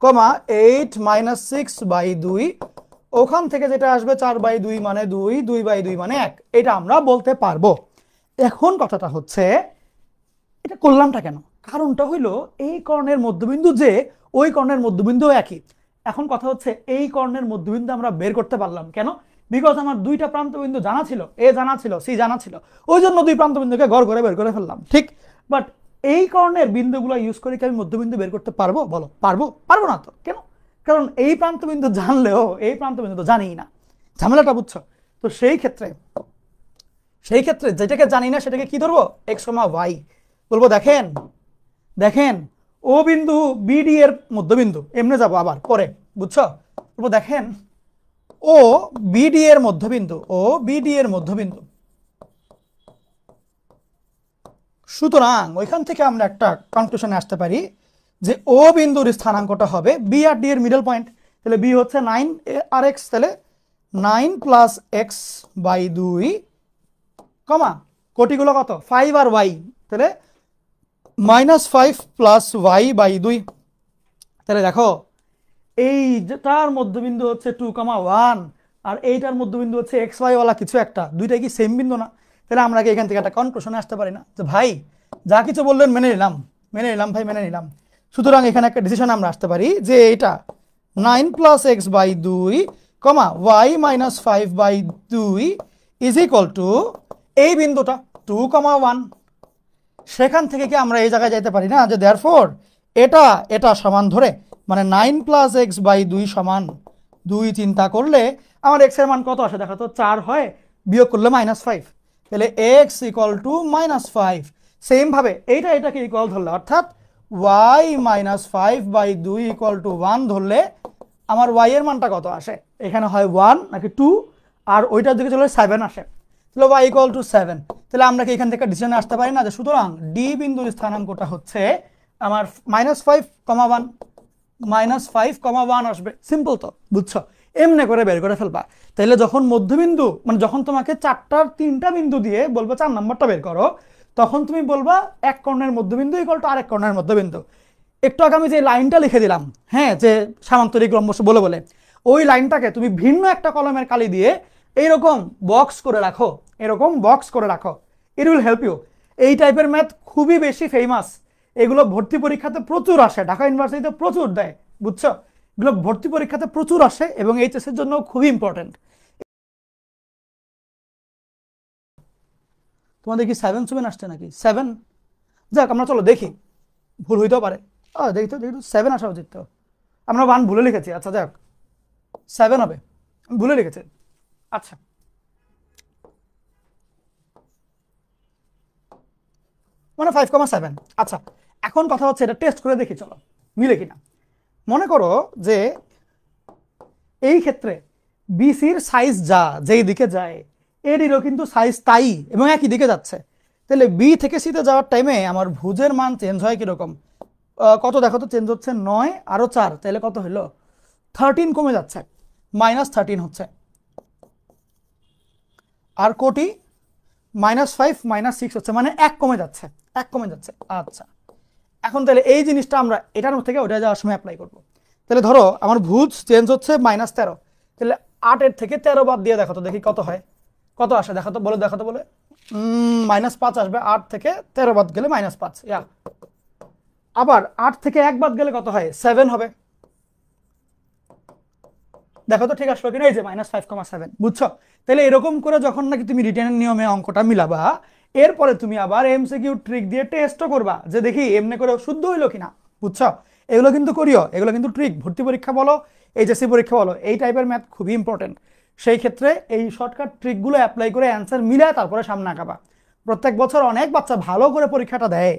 8-6/2, ওখান থেকে যেটা আসবে 4/2 মানে 2, 2/2 মানে 1, এটা আমরা বলতে পারবো। এখন কথাটা হচ্ছে এটা করলামটা কেন? কারণটা হইলো এই কর্ণের মধ্যবিন্দু যে ওই কর্ণের মধ্যবিন্দু একই। এখন কথা হচ্ছে এই কর্ণের মধ্যবিন্দু আমরা বের করতে পারলাম কেন? বিকজ আমার দুইটা প্রান্তবিন্দু জানা ছিল, এ জানা ছিল, সি জানা ছিল, ওই জন্য দুই প্রান্তবিন্দুকে গড় করে বের করে ফেললাম, ঠিক? বাট এই কর্ণের বিন্দুগুলো ইউজ করে কি আমি মধ্যবিন্দু বের করতে পারবো? বলো, পারবো? পারবো না তো। কেন? কারণ এই প্রান্তবিন্দু জানলেও এই প্রান্তবিন্দু তো জানিই না। ঝামেলাটা বুঝছো? তো সেই ক্ষেত্রে যেটাকে জানি না সেটাকে কি ধরবো? এক্স কমা ওয়াই। বলবো দেখেন, দেখেন ও বিন্দু বিডি এর মধ্যবিন্দু, এমনি যাবো আবার পরে, বুঝছো? বলবো দেখেন ও বিডি এর মধ্যবিন্দু, ও বিডি এর মধ্যবিন্দু। সুতরাং ওইখান থেকে আমরা একটা কনক্লুশনে আসতে পারি যে ও বিন্দুর স্থানাঙ্কটা হবে বি আর ডি এর মিডল পয়েন্ট। তাহলে বি হচ্ছে 9 আর এক্স, তাহলে 9 + x/2, কমা কোটিগুলো কত? 5 আর y, তাহলে -5 + y/2। তাহলে দেখো এই যেটার মধ্যবিন্দু হচ্ছে 2,1 আর এইটার মধ্যবিন্দু হচ্ছে xy ওয়ালা কিছু একটা, দুইটাই কি সেম বিন্দু না? তাহলে আমরা কি এখান থেকে একটা কনক্লুশনে আসতে পারি না যে ভাই যা কিছু বললেন মেনে নিলাম, মেনে নিলাম ভাই, মেনে নিলাম। সুতরাং এখানে একটা ডিসিশন আমরা আসতে পারি যে এটা 9 + x/2, y - 5/2 is equal to এই বিন্দুটা 2,1। সেখান থেকে কি আমরা এই জায়গায় যাইতে পারি না যে দেয়ারফর এটা এটা সমান ধরে, মানে 9 + x/2 সমান 2 চিন্তা করলে আমার x এর মান কত আসে দেখো তো? 4 হয়, বিয়োগ করলে -5, তাহলে x = -5। সেম ভাবে এইটা এটাকে ইকুয়াল ধরলে, অর্থাৎ y - 5/2 = 1 ধরলে আমার y এর মানটা কত আসে? এখানে হয় 1 নাকি 2, আর ওইটার দিকে চলে 7 আসে, তাহলে y = 7। তাহলে আমরা কি এখান থেকে ডিসিশনে আসতে পারি না যে সুতরাং ডি বিন্দুর স্থানাঙ্কটা হচ্ছে আমার -5,1 -5,1 আসবে। সিম্পল তো, বুঝছো? এমনি করে বের করে ফেলবা। তাহলে যখন মধ্যবিন্দু, মানে যখন তোমাকে 3টা বিন্দু দিয়ে বলবো 4 নম্বরটা বের করো, তখন তুমি বলবা এক কর্ণের মধ্যবিন্দু = আরেক কর্ণের মধ্যবিন্দু। একটু আগে আমি যে লাইনটা লিখে দিলাম, হ্যাঁ, যে সামান্তরিক রম্বস বলে বলে, ওই লাইনটাকে তুমি ভিন্ন একটা কলমের কালি দিয়ে এইরকম বক্স করে রাখো, এরকম বক্স করে রাখো, ইট উইল হেল্প ইউ। এই টাইপের ম্যাথ খুবই বেশি ফেমাস, এগুলো ভর্তি পরীক্ষাতে প্রচুর আসে, ঢাকা ইউনিভার্সিটিতে প্রচুর দেয়, বুঝছো? এগুলো ভর্তি পরীক্ষাতে প্রচুর আসে এবং এইচএস এর জন্য খুবই ইম্পর্টেন্ট। তোমাদের কি 7 আসছে নাকি? 7? যাক, আমরা চলো দেখি, ভুল হইতেও পারে। দেখি তো 7 আসা উচিত তো। আমরা 1 ভুলে লিখেছি, আচ্ছা যাক 7 হবে, আমি ভুলে লিখেছি। আচ্ছা, মানে 5,7। আচ্ছা, এখন কথা হচ্ছে এটা টেস্ট করে দেখি, চলো মিলে কিনা। মনে করো যে এই ক্ষেত্রে বিসির সাইজ যা যেই দিকে যায়, এরও কিন্তু সাইজ তাই এবং একই দিকে যাচ্ছে। তাহলে বি থেকে সিতে যাওয়ার টাইমে আমার ভুজের মান চেঞ্জ হয় কিরকম? কত দেখো তো, চেঞ্জ হচ্ছে 9 আরো 4, তাহলে কত হলো? 13 কমে যাচ্ছে, -13 হচ্ছে। আর কোটি -5 -6 হচ্ছে, মানে 1 কমে যাচ্ছে, 1 কমে যাচ্ছে। আচ্ছা, এখন তাহলে এই জিনিসটা আমরা এটার থেকে ওটা যাওয়ার সময় অ্যাপ্লাই করব। তাহলে ধরো আমার ভুজ চেঞ্জ হচ্ছে -13, তাহলে 8 থেকে 13 বাদ দিয়ে দেখো তো, দেখি কত হয়, কত আসে দেখো তো, বলে দেখো তো, বলে -5 আসবে। 8 থেকে 13 বাদ গেলে -5, ইয়া। আবার 8 থেকে 1 বাদ গেলে কত হয়? 7 হবে। দেখো তো ঠিক আসলো কিনা, এই যে -5,7, বুঝছো? তাহলে এরকম করে যখন নাকি তুমি রিটেনের নিয়মে অঙ্কটা মিলাবা, এরপরে তুমি আবার এমসিকিউ ট্রিক দিয়ে টেস্টও করবা যে দেখি এমনি করে শুদ্ধ হইলো কিনা, বুঝছো? এগুলো কিন্তু করিও, এগুলো কিন্তু ট্রিক, ভর্তি পরীক্ষা বলো, এইচএসসি পরীক্ষা বলো, এই টাইপের ম্যাথ খুবই ইম্পর্টেন্ট। সেই ক্ষেত্রে এই শর্টকাট ট্রিকগুলো অ্যাপ্লাই করে অ্যান্সার মিলায় তারপরে সামনে আঁকাবা। প্রত্যেক বছর অনেক বাচ্চা ভালো করে পরীক্ষাটা দেয়,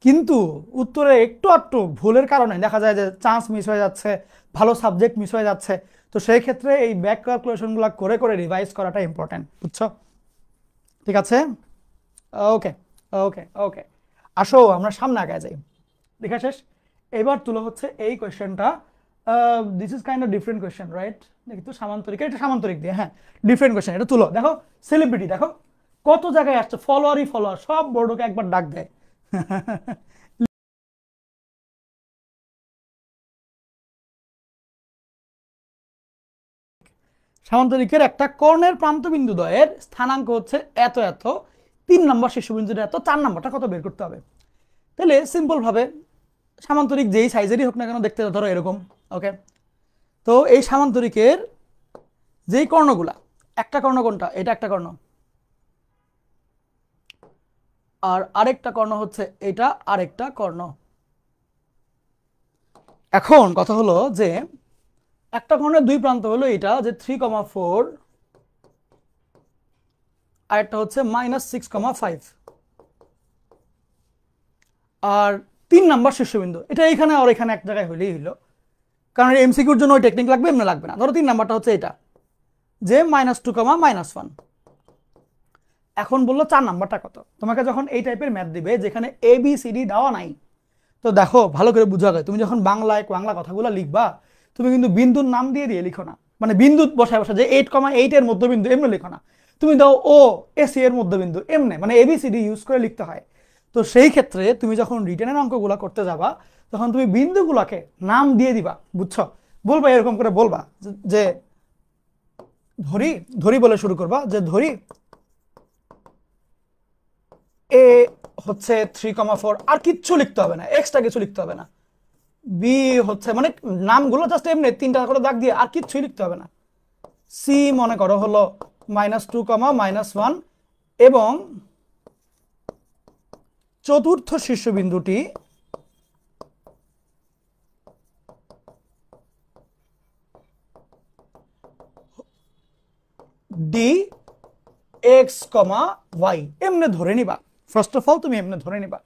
কিন্তু উত্তরে একটু একটু ভুলের কারণে দেখা যায় যে চান্স মিস হয়ে যাচ্ছে, ভালো সাবজেক্ট মিস হয়ে যাচ্ছে। তো সেই ক্ষেত্রে এই ব্যাক ক্যালকুলেশনগুলো করে করে রিভাইজ করাটা ইম্পর্টেন্ট, বুঝছো? ঠিক আছে, ওকে ওকে ওকে, আসো আমরা সামনে আগায় যাই। দেখা শেষ, এবার তুলো হচ্ছে এই কোয়েশ্চেনটা। This is kind of different question, right? দেখি তো সামান্তরিক, এটা সামান্তরিক দিয়ে, হ্যাঁ ডিফারেন্ট কোয়েশ্চেন। এটা তুলো, দেখো সেলিব্রিটি, দেখো কত জায়গায় আসছে, ফলোয়ারই ফলোয়ার, সব বোর্ডকে একবার ডাক দেয়। সামান্তরিকের একটা কর্ণের প্রান্তবিন্দু দ্বয়ের স্থানাঙ্ক হচ্ছে এত এত, 3 নম্বর শীর্ষবিন্দুটা এত, 4 নম্বরটা কত বের করতে হবে। তাহলে সিম্পল ভাবে সামান্তরিক যেই সাইজেরই হোক না কেন, দেখতে ধরো এরকম, ওকে? তো এই সামান্তরিকের যেই কর্ণগুলা, একটা কর্ণ কোনটা? এটা একটা কর্ণ, আর আরেকটা কর্ণ হচ্ছে এটা আরেকটা কর্ণ। এখন কথা হলো যে একটা কর্ণের দুই প্রান্ত হলো এটা যে 3,4, আর একটা হচ্ছে -6,5, আর 3 নাম্বার শীর্ষবিন্দু এটা এখানে আর এখানে এক জায়গায় হইলেই হইলো, কারণ এমসিকিউর জন্য ওই টেকনিক লাগবে, এমনি লাগবে না। ধরো 3 নাম্বারটা হচ্ছে এটা যে -2, -1। এখন বললো 4 নাম্বারটা কত? তোমাকে যখন এই টাইপের ম্যাথ দিবে যেখানে ABCD দেওয়া নাই, তো দেখো ভালো করে বুঝা যায়, তুমি যখন বাংলা কথাগুলো লিখবা, তুমি কিন্তু বিন্দুর নাম দিয়ে দিয়ে লিখো না, মানে বিন্দু বসায় বসা যে 8,8 এর মধ্যবিন্দু এমনি লিখো না, তুমি দাও OAC এর মধ্যবিন্দু, এমনি মানে ABCD ইউজ করে লিখতে হয়। তো সেই ক্ষেত্রে তুমি যখন রিটেনের অঙ্কগুলো করতে যাবা, তখন তুমি বিন্দুগুলোকে নাম দিয়ে দিবা, বুঝছো? বলবা এরকম করে, বলবা যে ধরি, ধরি বলে শুরু করবা যে ধরি এ হচ্ছে 3,4, আর কিচ্ছু লিখতে হবে না, এক্সট্রা কিছু লিখতে হবে না। বি হচ্ছে, মানে নামগুলো জাস্ট এমনি 3টা করে দাগ দিয়ে, আর কিচ্ছুই লিখতে হবে না। সি মনে করো হলো -2, -1, এবং চতুর্থ শীর্ষবিন্দুটি ডি x,y এমনি ধরে নিবা। ফার্স্ট অফ অল তুমি এমনি ধরে নিবা,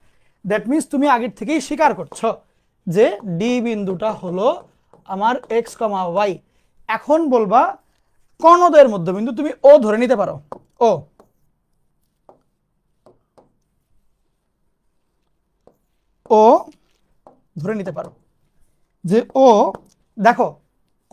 দ্যাট মিনস তুমি আগের থেকেই স্বীকার করছো যে ডি বিন্দুটা হলো আমার x,y। এখন বলবা কর্ণদ্বয়ের মধ্যবিন্দু তুমি ও ধরে নিতে পারো, ও ও ধরে নিতে পারো যে ও, দেখো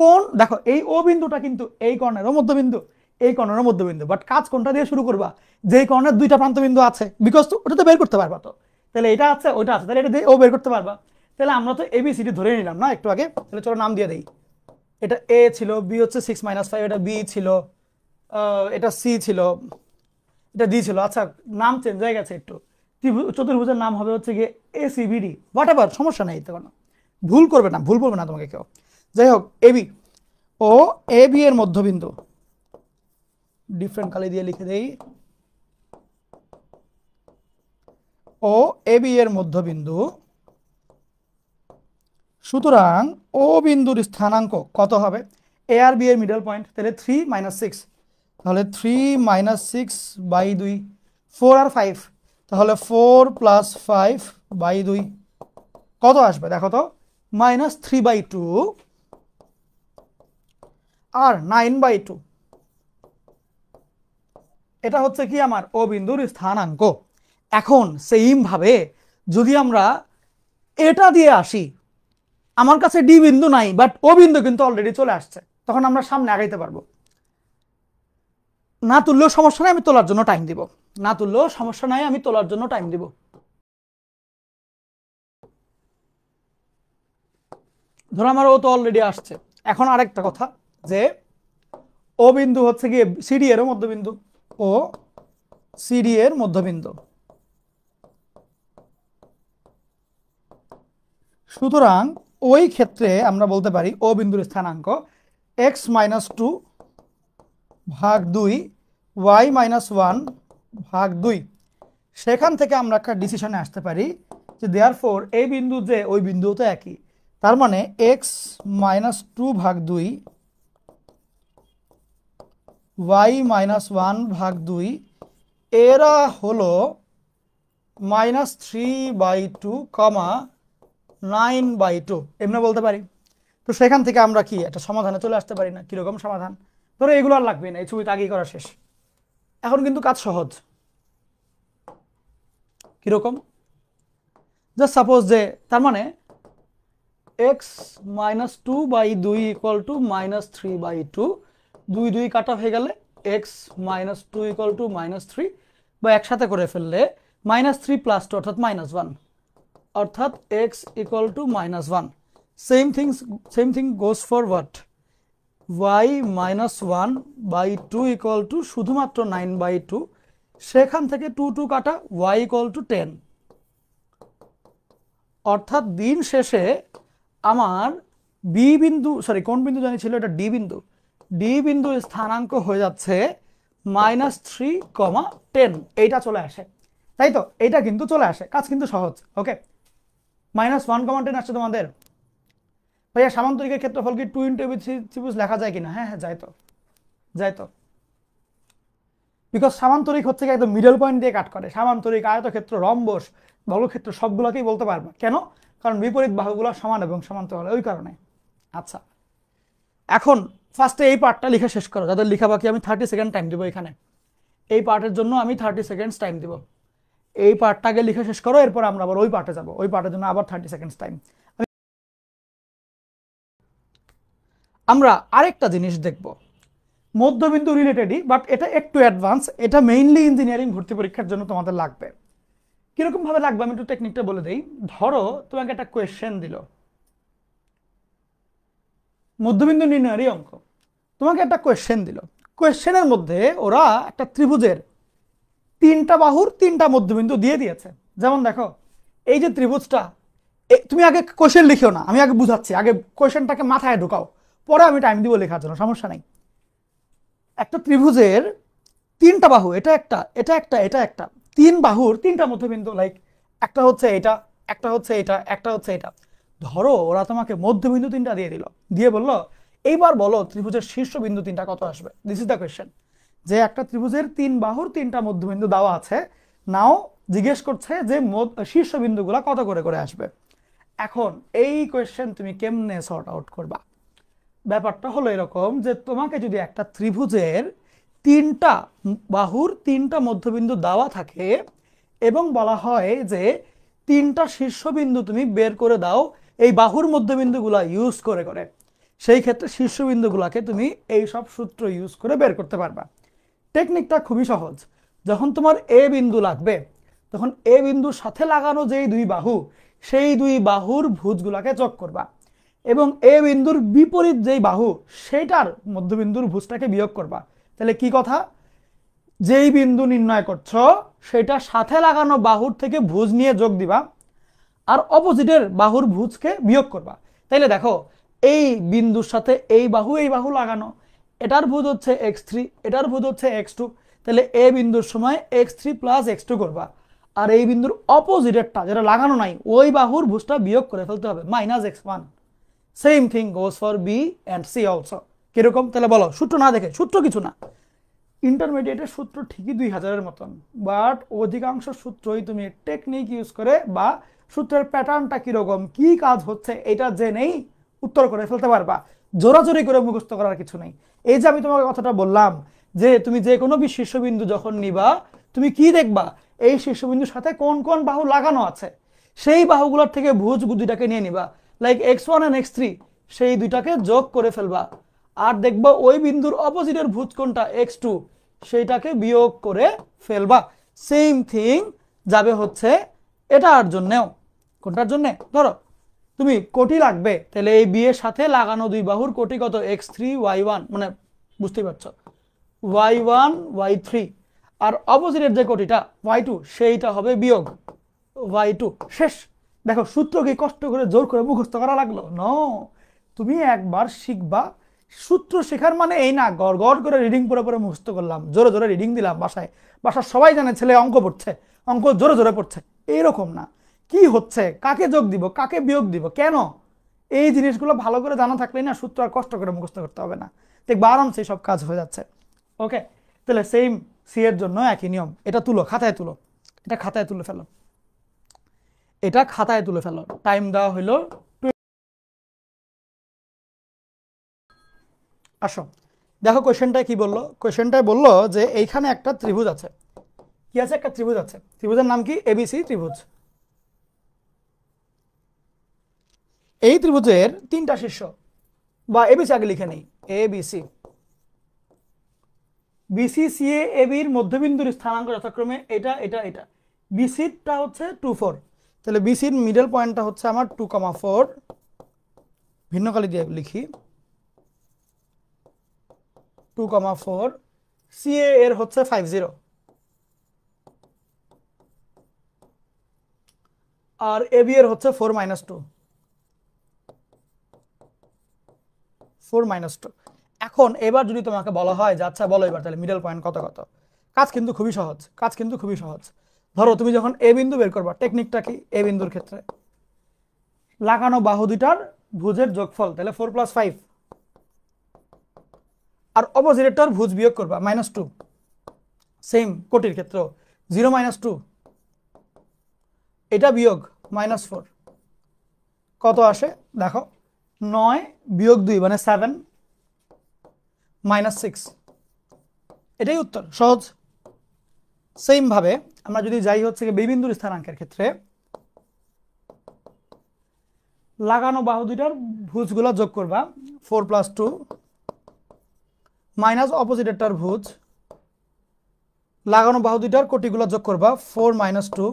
কোন, দেখো এই ও বিন্দুটা কিন্তু এই কর্ণেরও মধ্যবিন্দু, এই কর্ণেরও মধ্যবিন্দু, বাট কাজ কোনটা দিয়ে শুরু করবা? যেই কর্ণের 2টা প্রান্তবিন্দু আছে, বিকজ ওটা তো বের করতে পারবা। তো তাহলে এটা আছে ওইটা আছে, তাহলে এটা দিয়ে ও বের করতে পারবা। তাহলে আমরা তো ABCD ধরে নিলাম না একটু আগে, তাহলে চলো নাম দিয়ে দেই। এটা এ ছিল, বি হচ্ছে 6 - 5, এটা বি ছিল, এটা সি ছিল, এটা ডি ছিল। আচ্ছা, নাম চেঞ্জ হয়ে গেছে একটু, চতুর্ভুজের নাম হবে হচ্ছে গিয়ে A C B D, whatever, সমস্যা নেই, তো কোনো ভুল করবে না, ভুল করবে না তোমাকে কেউ। যাই হোক, এবি ও এ বি এর মধ্যবিন্দু, ডিফারেন্ট কালি দিয়ে লিখে দেই, ও এ বি এর মধ্যবিন্দু, সুতরাং ও বিন্দুর স্থানাঙ্ক কত হবে? এ আর বি এর মিডল পয়েন্ট, তাহলে 3 - 6, তাহলে 3 - 6/2, 4 আর 5, তাহলে 4 + 5/2 কত আসবে দেখো তো? -3/2 আর 9/2, এটা হচ্ছে কি আমার ও বিন্দুর স্থানাঙ্ক। এখন সেইম ভাবে যদি আমরা এটা দিয়ে আসি, আমার কাছে ডি বিন্দু নাই, বাট ও বিন্দু কিন্তু অলরেডি চলে আসছে, তখন আমরা সামনে আগাইতে পারবো। না তুললেও সমস্যা নাই, আমি তোলার জন্য টাইম দিব, না তুললেও সমস্যা নাই, আমি তোলার জন্য টাইম দিব। ধরো আমার ও তো অলরেডি আসছে। এখন আরেকটা কথা, যে ও বিন্দু হচ্ছে গিয়ে সিডি এর মধ্যবিন্দু, ও সিডি এর মধ্যবিন্দু, সুতরাং ওই ক্ষেত্রে আমরা বলতে পারি ও বিন্দুর স্থানাঙ্ক x-2/2, y-1/2। সেখান থেকে আমরা একটা ডিসিশনে আসতে পারি যে দেয়ারফর এই বিন্দু যে ওই বিন্দু তো একই, তার মানে x-2/2, y-1/2 এরা হলো -3/2, 9/2, এমনি বলতে পারি। তো সেখান থেকে আমরা কি একটা সমাধানে চলে আসতে পারি না? কিরকম সমাধান? ধরো এগুলো আর লাগবে না, এই ছবিটা আগেই করা শেষ। এখন কিন্তু কাজ সহজ। কিরকম? জাস্ট সাপোজ যে, তার মানে x-2/2 = -3/2, 2 কাটা হয়ে গেলে x-2 = -3, বা একসাথে করে ফেললে -3 + 2 অর্থাৎ -1, অর্থাৎ x = -1। Same thing goes for what? y-1/2 = শুধুমাত্র 9/2, সেখান থেকে 2 কাটা, y = 10, অর্থাৎ দিন শেষে আমার বি বিন্দু, সরি কোন বিন্দু জানি ছিল, এটা ডি বিন্দু, ডি বিন্দুর স্থানাঙ্ক হয়ে যাচ্ছে -3, 10, এইটা চলে আসে, তাই তো? এইটা কিন্তু চলে আসে, কাজ কিন্তু সহজ। ওকে, -1, 10 আসছে তোমাদের। ভাইয়া সামান্তরিকের ক্ষেত্রফল কি 2 × AB ত্রিভুজ লেখা যায় কিনা? হ্যাঁ হ্যাঁ, যায় তো, যায় তো, বিকজ সামান্তরিক হচ্ছে একদম মিডল পয়েন্ট দিয়ে কাট করে। সামান্তরিক, আয়তক্ষেত্র, রম্বস, বর্গক্ষেত্র সবগুলোকেই বলতে পারবে। কেন? কারণ বিপরীত বাহুগুলো সমান এবং সমান্তরাল, ওই কারণে। আচ্ছা, এখন ফার্স্টে এই পার্টটা লিখে শেষ করো, যাদের লিখা বাকি। আমি 30 সেকেন্ড টাইম দিব এখানে, এই পার্টের জন্য আমি 30 সেকেন্ড টাইম দিব। এই পার্টটাকে লিখে শেষ করো, এরপর আমরা আবার ওই পার্টে যাব, ওই পার্টের জন্য আবার 30 সেকেন্ড টাইম। আমরা আরেকটা জিনিস দেখব, মধ্যবিন্দু রিলেটেডই, বাট এটা একটু অ্যাডভান্স, এটা মেইনলি ইঞ্জিনিয়ারিং ভর্তি পরীক্ষার জন্য তোমাদের লাগবে। কিরকম ভাবে লাগবে আমি একটু টেকনিকটা বলে দেই। ধরো তোমাকে একটা কোয়েশ্চেন দিল, মধ্যবিন্দু নির্ণয়েরই অঙ্ক, তোমাকে একটা কোয়েশ্চেন দিল। কোয়েশ্চেনের মধ্যে ওরা একটা ত্রিভুজের 3টা বাহুর 3টা মধ্যবিন্দু দিয়ে দিয়েছে। যেমন দেখো, এই যে ত্রিভুজটা, তুমি আগে কোয়েশ্চেন লিখিও না, আমি আগে বুঝাচ্ছি, আগে কোয়েশ্চেনটাকে মাথায় ঢুকাও, পরে আমি টাইম দিব লেখার জন্য, সমস্যা নাই। একটা ত্রিভুজের 3টা বাহু, এটা একটা, এটা একটা, এটা একটা, 3 বাহুর 3টা মধ্যবিন্দু, লাইক একটা হচ্ছে এটা, একটা হচ্ছে এটা, একটা হচ্ছে এটা। ধরো ওরা তোমাকে মধ্যবিন্দু 3টা দিয়ে দিল, দিয়ে বললো এইবার বলো ত্রিভুজের শীর্ষবিন্দু 3টা কত আসবে। দিস ইজ দ্য কোয়েশ্চেন, যে একটা ত্রিভুজের 3 বাহুর 3টা মধ্যবিন্দু দেওয়া আছে, নাও জিজ্ঞেস করছে যে শীর্ষবিন্দুগুলা কত করে করে আসবে। এখন এই কোয়েশ্চেন তুমি কেমনে সর্ট আউট করবা? ব্যাপারটা হলো এরকম, যে তোমাকে যদি একটা ত্রিভুজের 3টা বাহুর 3টা মধ্যবিন্দু দেওয়া থাকে এবং বলা হয় যে 3টা শীর্ষবিন্দু তুমি বের করে দাও এই বাহুর মধ্যবিন্দুগুলা ইউজ করে করে, সেই ক্ষেত্রে শীর্ষবিন্দুগুলাকে তুমি এই সব সূত্র ইউজ করে বের করতে পারবা। টেকনিকটা খুবই সহজ। যখন তোমার এ বিন্দু লাগবে, তখন এ বিন্দুর সাথে লাগানো যেই 2 বাহু, সেই 2 বাহুর ভুজগুলাকে যোগ করবা। এবং এ বিন্দুর বিপরীত যেই বাহু সেটার মধ্যবিন্দুর ভুজটাকে বিয়োগ করবা। তাহলে কি কথা, যেই বিন্দু নির্ণয় করছো সেটা সাথে লাগানো বাহুর থেকে ভুজ নিয়ে যোগ দিবা আর অপোজিটের বাহুর ভুজকে বিয়োগ করবা। তাইলে দেখো এই বিন্দুর সাথে এই বাহু লাগানো, এটার ভুজ হচ্ছে x3, এটার ভুজ হচ্ছে x2, তাহলে এ বিন্দুর সময় x3 প্লাস x2 করবা আর এই বিন্দুর অপোজিটেরটা যেটা লাগানো নাই ওই বাহুর ভুজটা বিয়োগ করে ফেলতে হবে -x1। Same thing goes for B and C also. কিরকম, তাহলে বলো সূত্র না দেখে, সূত্র কিছু না, ইন্টারমিডিয়েটের সূত্র ঠিকই 2000-এর মতন, বাট অধিকাংশ সূত্রই তুমি টেকনিক ইউজ করে বা সূত্রের প্যাটার্নটা কিরকম কি কাজ হচ্ছে এটা জেনেই উত্তর করে ফেলতে পারবা, জোরাজোরি করে মুখস্থ করার কিছু নেই। এই যে আমি তোমাকে কথাটা বললাম যে তুমি যে কোনো শীর্ষবিন্দু যখন নিবা তুমি কি দেখবা, এই শীর্ষবিন্দুর সাথে কোন কোন বাহু লাগানো আছে সেই বাহুগুলোর থেকে ভুজ দুইটাকে নিয়ে নিবা, লাইক x1 and x3, সেই দুইটাকে যোগ করে ফেলবা আর দেখবা ওই বিন্দুর অপোজিটের ভুজ কোনটা x2 সেইটাকে বিয়োগ করে ফেলবা। সেম থিং যাবে হচ্ছে এটার জন্যও। কোনটার জন্য, ধরো তুমি কোটি লাগবে, তাহলে এই বি এর সাথে লাগানো দুই বাহুর কোটি কত x3 y1, মানে বুঝতেই পারছো y1 y3, আর অপোজিটের যে কোটিটা y2 সেইটা হবে বিয়োগ y2। শেষ। দেখো সূত্র কি কষ্ট করে জোর করে মুখস্থ করা লাগলো? নো, তুমি একবার শিখবা। সূত্র শেখার মানে এই না গড় গড় করে রিডিং পড়ে পড়ে মুখস্থ করলাম, জোরে জোরে রিডিং দিলাম বাসায় সবাই জানে ছেলে অঙ্ক পড়ছে, অঙ্ক জোরে জোরে পড়ছে, এইরকম না। কি হচ্ছে, কাকে যোগ দিব, কাকে বিয়োগ দিব, কেন, এই জিনিসগুলো ভালো করে জানা থাকলেই না সূত্র আর কষ্ট করে মুখস্থ করতে হবে না, দেখবা আরামসে সব কাজ হয়ে যাচ্ছে। ওকে, তাহলে সেম সি এর জন্য একই নিয়ম। এটা তুলো, খাতায় তুলো, এটা খাতায় তুলে ফেলো, এটা খাতায় তুলে ফেলো। টাইম দেওয়া হলো। আসো দেখো কোয়েশ্চেনটায় কি বললো, কোয়েশ্চেনটায় বললো যে এইখানে একটা ত্রিভুজ আছে। কি আছে, একটা ত্রিভুজ আছে, ত্রিভুজের নাম কি এবিসি ত্রিভুজ। এই ত্রিভুজের তিনটা শীর্ষ, বা এবিসি আগে লিখে নেই, এবিসি, বিসি সি এ এবির মধ্যবিন্দুর স্থানাঙ্ক যথাক্রমে এটা এটা এটা। বিসিটা হচ্ছে 2 4, তাহলে বিসির মিডল পয়েন্টটা হচ্ছে আমার 2,4, ভিন্ন কালি দিয়ে লিখি 2,4, সি এর হচ্ছে 50 আর এবি এর হচ্ছে 4 - 2, 4 - 2। এখন এবার যদি তোমাকে বলা হয় যে আচ্ছা বলো এবার তাহলে মিডল পয়েন্ট কত কত, কাজ কিন্তু খুবই সহজ, কাজ কিন্তু খুবই সহজ। ধরো তুমি যখন এ বিন্দু বের করবা, টেকনিকটা কি, এ বিন্দুর ক্ষেত্রে লাগানো বাহু দুটার ভুজের যোগফল, তাহলে 4 + 5, আর অপোজিটেরটার ভুজ বিয়োগ করবা -2। সেম কোটির ক্ষেত্র 0 - 2, এটা বিয়োগ -4, কত আসে দেখো, 9 বিয়োগ 2 মানে 7 -6, এটাই উত্তর, সহজ। সেম ভাবে আমরা যদি যাই হচ্ছে বি বিন্দুর স্থানাঙ্কের ক্ষেত্রে, লাগানো বাহু দুইটার ভুজগুলো যোগ করবা 4 + 2 মাইনাস অপোজিটেরটার ভুজ, লাগানো বাহু দুইটার কোটিগুলো যোগ করবা 4 - 2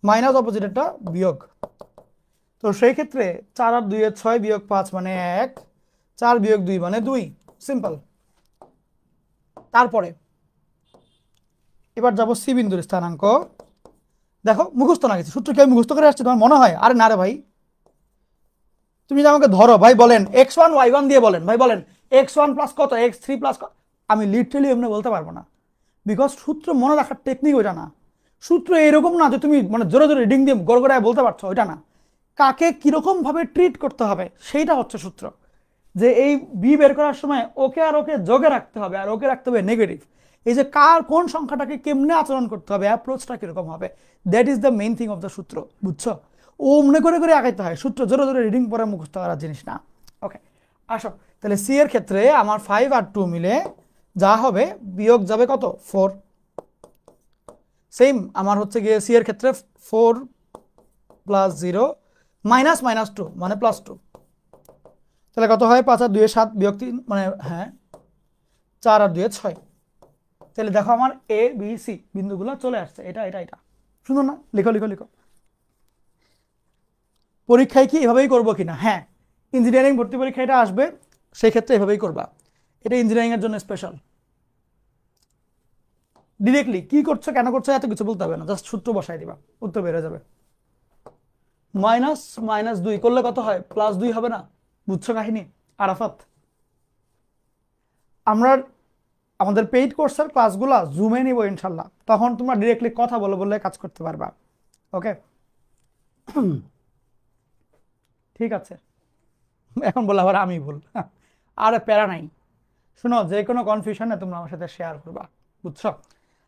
মাইনাস অপোজিটেরটা বিয়োগ। তো সেই ক্ষেত্রে 4 আর 2 এর 6 বিয়োগ 5 মানে 1, 4 বিয়োগ 2 মানে 2, সিম্পল। তারপরে এবার যাবো সি বিন্দুর স্থানাঙ্ক। দেখো মুখস্থ না গেছে, সূত্র কি আমি মুখস্থ করে আসছি তোমার মনে হয়? আরে না রে ভাই, তুমি যে আমাকে ধরো ভাই বলেন x1 y1 দিয়ে বলেন, ভাই বলেন x1 প্লাস কত x3 প্লাস, আমি লিটারালি এমনি বলতে পারবো না, বিকজ সূত্র মনে রাখার টেকনিক ওইটা না। সূত্র এরকম না যে তুমি মানে জোরে জোরে রিডিং দিয়ে গড়গড়ায় বলতে পারছো, ওইটা না। কাকে কিরকম ভাবে ট্রিট করতে হবে সেইটা হচ্ছে সূত্র। যে এই বি বের করার সময় ওকে আর ওকে যোগে রাখতে হবে, আর ওকে রাখতে হবে নেগেটিভ। এই যে কার কোন সংখ্যাটাকে কেমনে আচরণ করতে হবে, অ্যাপ্রোচটা কিরকম হবে, that is the main thing of the সূত্র, বুঝছো? ও মনে করে করে আগাইতে হয়, সূত্র জোরে জোরে রিডিং পরে মুখস্থ করার জিনিস না। ওকে আসো, তাহলে সি এর ক্ষেত্রে আমার 5 আর 2 মিলে যা হবে বিয়োগ যাবে কত 4। সেম আমার হচ্ছে গিয়ে সি এর ক্ষেত্রে 4 + 0 মাইনাস -2 মানে +2, তাহলে কত হয় 5 আর 2 এর 7 বিয়োগ 3 মানে হ্যাঁ 4 আর 2 এর 6। তাহলে দেখো আমার এ বি সি বিন্দুগুলো চলে আসছে, এটা এটা এটা, সুন্দর না? লিখো লিখো লিখো। পরীক্ষায় কি এভাবেই করবো কিনা? হ্যাঁ, ইঞ্জিনিয়ারিং ভর্তি পরীক্ষা এটা আসবে, সেই ক্ষেত্রে এভাবেই করবা। এটা ইঞ্জিনিয়ারিং এর জন্য স্পেশাল। ডিরেক্টলি কি করছো কেন করছো এত কিছু বলতে হবে না, জাস্ট সূত্র বসাই দিবা, উত্তর বেড়ে যাবে। -2 করলে কত হয়? +2 হবে না? বুঝছো কাহিনী আরাফাত? আমরা আমাদের পেইড কোর্সের ক্লাসগুলো জুমে নিব ইনশাল্লাহ, তখন তোমরা ডিরেক্টলি কথা বলে বলে কাজ করতে পারবা। ওকে, ঠিক আছে। এখন বলে আবার আমি ভুল, আরে প্যারা নাই। শোনো, যে কোনো কনফিউশনে তোমরা আমার সাথে শেয়ার করবা, বুঝছো?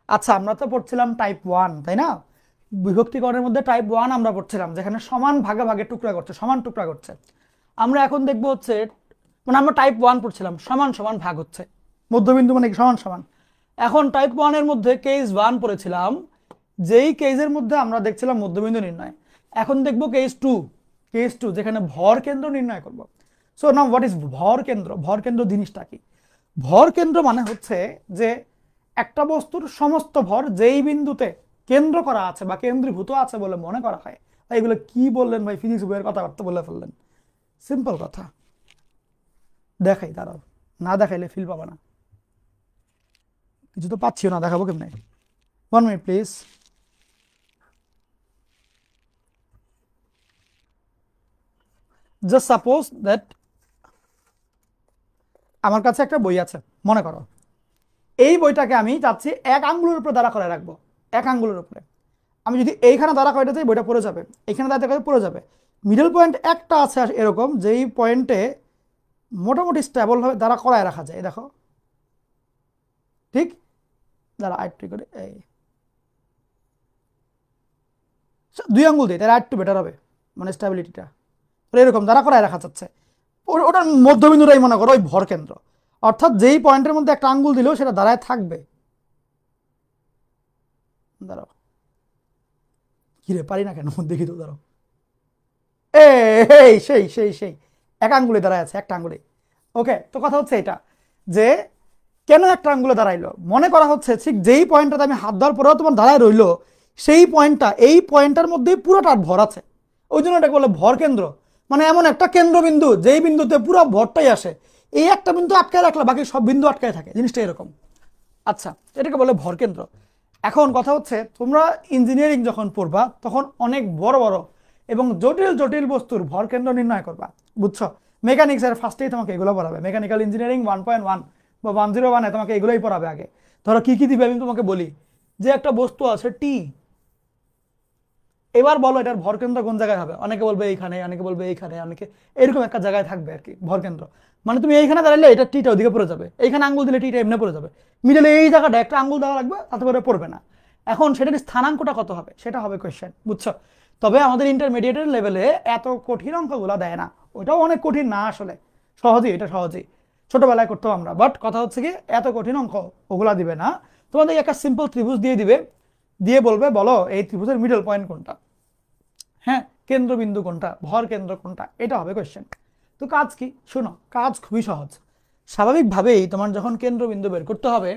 আচ্ছা, আমরা তো পড়ছিলাম টাইপ 1, তাই না? বিভক্তিকরণের মধ্যে টাইপ 1 আমরা পড়ছিলাম, যেখানে সমান ভাগে ভাগে টুকরা করছে, সমান টুকরা করছে। আমরা এখন দেখবো হচ্ছে, মানে আমরা টাইপ 1 পড়ছিলাম সমান সমান ভাগ হচ্ছে, মধ্যবিন্দু মানে কি সমান সমান। এখন টাইপ 1 এর মধ্যে কেস 1 পড়েছিলাম, যেই কেসের মধ্যে আমরা দেখছিলাম মধ্যবিন্দু নির্ণয়। এখন দেখবো কেস 2 যেখানে ভর কেন্দ্র নির্ণয় করব। সো নাও হোয়াট ইজ ভর কেন্দ্র? ভর কেন্দ্র জিনিসটা কি? ভর কেন্দ্র মানে হচ্ছে যে একটা বস্তুর সমস্ত ভর যেই বিন্দুতে কেন্দ্র করা আছে বা কেন্দ্রীভূত আছে বলে মনে করা হয়। এগুলো কি বললেন ভাই, ফিজিক্স বইয়ের কথাবার্তা বলে ফেললেন। সিম্পল কথা, দেখাই, দাঁড়াও, না দেখাইলে ফিল পাবা না। কিছু তো পাচ্ছিও না, দেখাবো কেমনে? 1 minute please. Just suppose that আমার কাছে একটা বই আছে, মনে করো। এই বইটাকে আমি চাচ্ছি 1 আঙ্গুলের উপরে দাঁড়া করে রাখবো, 1 আঙ্গুলের উপরে। আমি যদি এইখানে দাঁড়া করে চাই, বইটা পড়ে যাবে, এখানে দাঁড়াতে পড়ে যাবে। মিডল পয়েন্ট একটা আছে এরকম, যেই পয়েন্টে মোটামুটি স্টেবল ভাবে দাঁড়া করায় রাখা যায়, দেখো ঠিক। দাঁড়া আরেকটু করে, এই 2 আঙ্গুল দিই, তাহলে আরেকটু বেটার হবে, মানে স্টেবিলিটিটা। এরকম দাঁড়া করায় রাখা যাচ্ছে, ওটার মধ্যবিন্দুটাই মনে করো ওই ভর কেন্দ্র। অর্থাৎ যেই পয়েন্টের মধ্যে একটা আঙ্গুল দিলেও সেটা দাঁড়ায় থাকবে। দাঁড়াও, কিরে পারি না কেন, দেখি তো, দাঁড়াও। এই সেই সেই সেই 1 আঙ্গুলে দাঁড়ায় আছে, একটা আঙ্গুলে। ওকে, তো কথা হচ্ছে এটা যে কেন একটা আঙ্গুলে দাঁড়াইলো, মনে করা হচ্ছে ঠিক যেই পয়েন্টটাতে আমি হাত দেওয়ার পরেও তোমার দাঁড়ায় রইলো, সেই পয়েন্টটা এই পয়েন্টটার মধ্যেই পুরোটার ভর আছে, ওই জন্য এটাকে বলে ভর কেন্দ্র। মানে এমন একটা কেন্দ্রবিন্দু যেই বিন্দুতে পুরো ভরটাই আসে, এই একটা বিন্দু আটকায় রাখলে বাকি সব বিন্দু আটকায় থাকে, জিনিসটা এরকম। আচ্ছা, এটাকে বলে ভর কেন্দ্র। এখন কথা হচ্ছে, তোমরা ইঞ্জিনিয়ারিং যখন পড়বা তখন অনেক বড় বড় এবং জটিল জটিল বস্তুর ভর কেন্দ্র নির্ণয় করবা, বুঝছো? মেকানিক্সের ফার্স্টেই তোমাকে এগুলো পড়াবে, মেকানিক্যাল ইঞ্জিনিয়ারিং 1.1 বা 101-এ তোমাকে এগুলোই পড়াবে আগে। ধরো কি কি দিবে আমি তোমাকে বলি, যে একটা বস্তু আছে টি, এবার বলো এটার ভর কেন্দ্র কোন জায়গায় হবে? অনেকে বলবে এইখানে, অনেকে বলবে এইখানে, অনেকে এরকম একটা জায়গায় থাকবে আর কি ভর কেন্দ্র। মানে তুমি এইখানে দাঁড়ালে এটা টিটা ওদিকে পড়ে যাবে, এইখানে আঙ্গুল দিলে টিটা এমনি পড়ে যাবে, মিডলে এই জায়গাটা একটা আঙ্গুল দেওয়া লাগবে, তাতে করে পড়বে না। এখন সেটার স্থানাঙ্কটা কত হবে সেটা হবে কোয়েশ্চেন, বুঝছো? তবে আমাদের ইন্টারমিডিয়েটের লেভেলে এত কঠিন অঙ্কগুলো দেয় না, ওইটাও অনেক কঠিন না আসলে, সহজেই, এটা সহজেই ছোটবেলায় করতাম আমরা। বাট কথা হচ্ছে কি, এত কঠিন অঙ্ক ওগুলা দিবে না, তোমাদের একটা সিম্পল ত্রিভুজ দিয়ে দিবে, দিয়ে বলবে বলো এই ত্রিভুজের মিডল পয়েন্ট কোনটা, হ্যাঁ, কেন্দ্রবিন্দু কোনটা, ভর কেন্দ্র কোনটা, এটা হবে কোয়েশ্চেন। তো কাজ কি? শোনো, কাজ খুবই সহজ। স্বাভাবিকভাবেই তোমার যখন কেন্দ্রবিন্দু বের করতে হবে,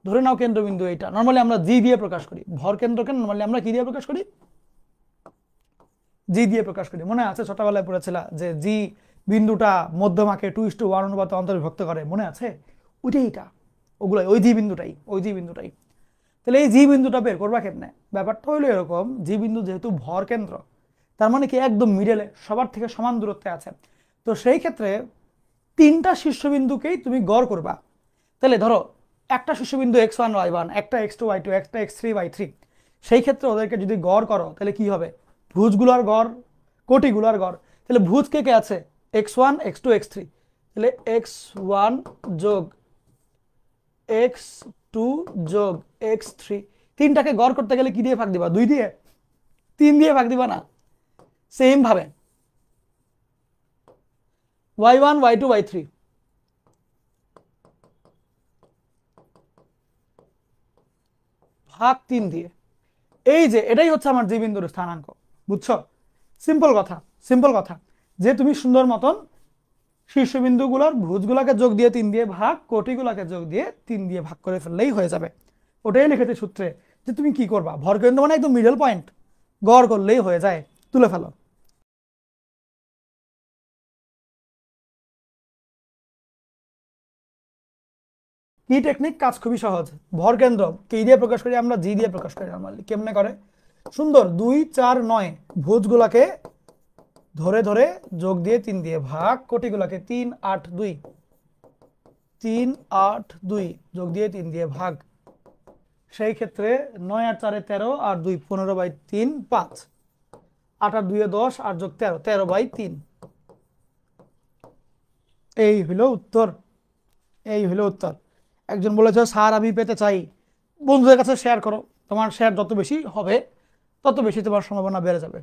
ধরে নাও কেন্দ্রবিন্দু এইটা, নর্মালি আমরা জি দিয়ে প্রকাশ করি, ভর কেন্দ্রকে নর্মালি আমরা কি দিয়ে প্রকাশ করি? জি দিয়ে প্রকাশ করি। মনে আছে ছোটবেলায় পড়েছিলা যে জি বিন্দুটা মধ্যমাকে 2:1 অনুপাতে অন্তর্বিভক্ত করে, মনে আছে? ওইটাই, এটা ওগুলোই, ওই জি বিন্দুটাই। তাহলে এই জি বিন্দুটা বের করবা কেমনে? ব্যাপারটা হলো এরকম, জি বিন্দু যেহেতু ভর কেন্দ্র, তার মানে কি একদম মিডলে সবার থেকে সমান দূরত্বে আছে, তো সেই ক্ষেত্রে 3টা শীর্ষবিন্দুকেই তুমি গড় করবা। তাহলে ধরো একটা শীর্ষবিন্দু x1 y1, একটা x2 y2, একটা x3 y3, সেই ক্ষেত্রে ওদেরকে যদি গড় করো তাহলে কি হবে? ভুজগুলার গড়, কোটিগুলার গড়। তাহলে ভুজ কে কে আছে? x1 x2 x3, তাহলে x1 যোগ x2 যোগ x3, 3টাকে গড় করতে গেলে কি দিয়ে ভাগ দিবা? 2 দিয়ে? 3 দিয়ে ভাগ দিবা না? সেম ভাবে y1 y2 y3 ভাগ 3 দিয়ে। এই যে এটাই হচ্ছে আমার জি বিন্দুর স্থানাঙ্ক, বুঝছো? সিম্পল কথা, সিম্পল কথা, যে তুমি সুন্দর মতন শীর্ষবিন্দুগুলোর ভুজগুলাকে যোগ দিয়ে 3 দিয়ে ভাগ, কোটিগুলাকে যোগ দিয়ে 3 দিয়ে ভাগ করে ফেললেই হয়ে যাবে। ওটাই লিখেছে সূত্রে, যে তুমি কি করবা, ভরকেন্দ্র মানে একদম মিডল পয়েন্ট, গড় করলেই হয়ে যায়, তুলে ফেলো। কি টেকনিক, কাজ খুবই সহজ। ভরকেন্দ্র কি দিয়ে প্রকাশ করি আমরা? জি দিয়ে প্রকাশ করি নরমালি। কেমনে করে? সুন্দর, 2 4 9 ভুজগুলাকে ধরে ধরে যোগ দিয়ে 3 দিয়ে ভাগ, কোটিগুলাকে 3 8 2 3 8 2 যোগ দিয়ে 3 দিয়ে ভাগ। সেই ক্ষেত্রে 9 আর 4 13 আর 2 15/3 5, 8 আর 2 10, 8 যোগ 13 13/3। এই হলো উত্তর, এই হলো উত্তর। একজন বলেছে স্যার আমি পেতে চাই, বন্ধুদের কাছে শেয়ার করো, তোমার শেয়ার যত বেশি হবে তত বেশি তোমার সম্ভাবনা বেড়ে যাবে।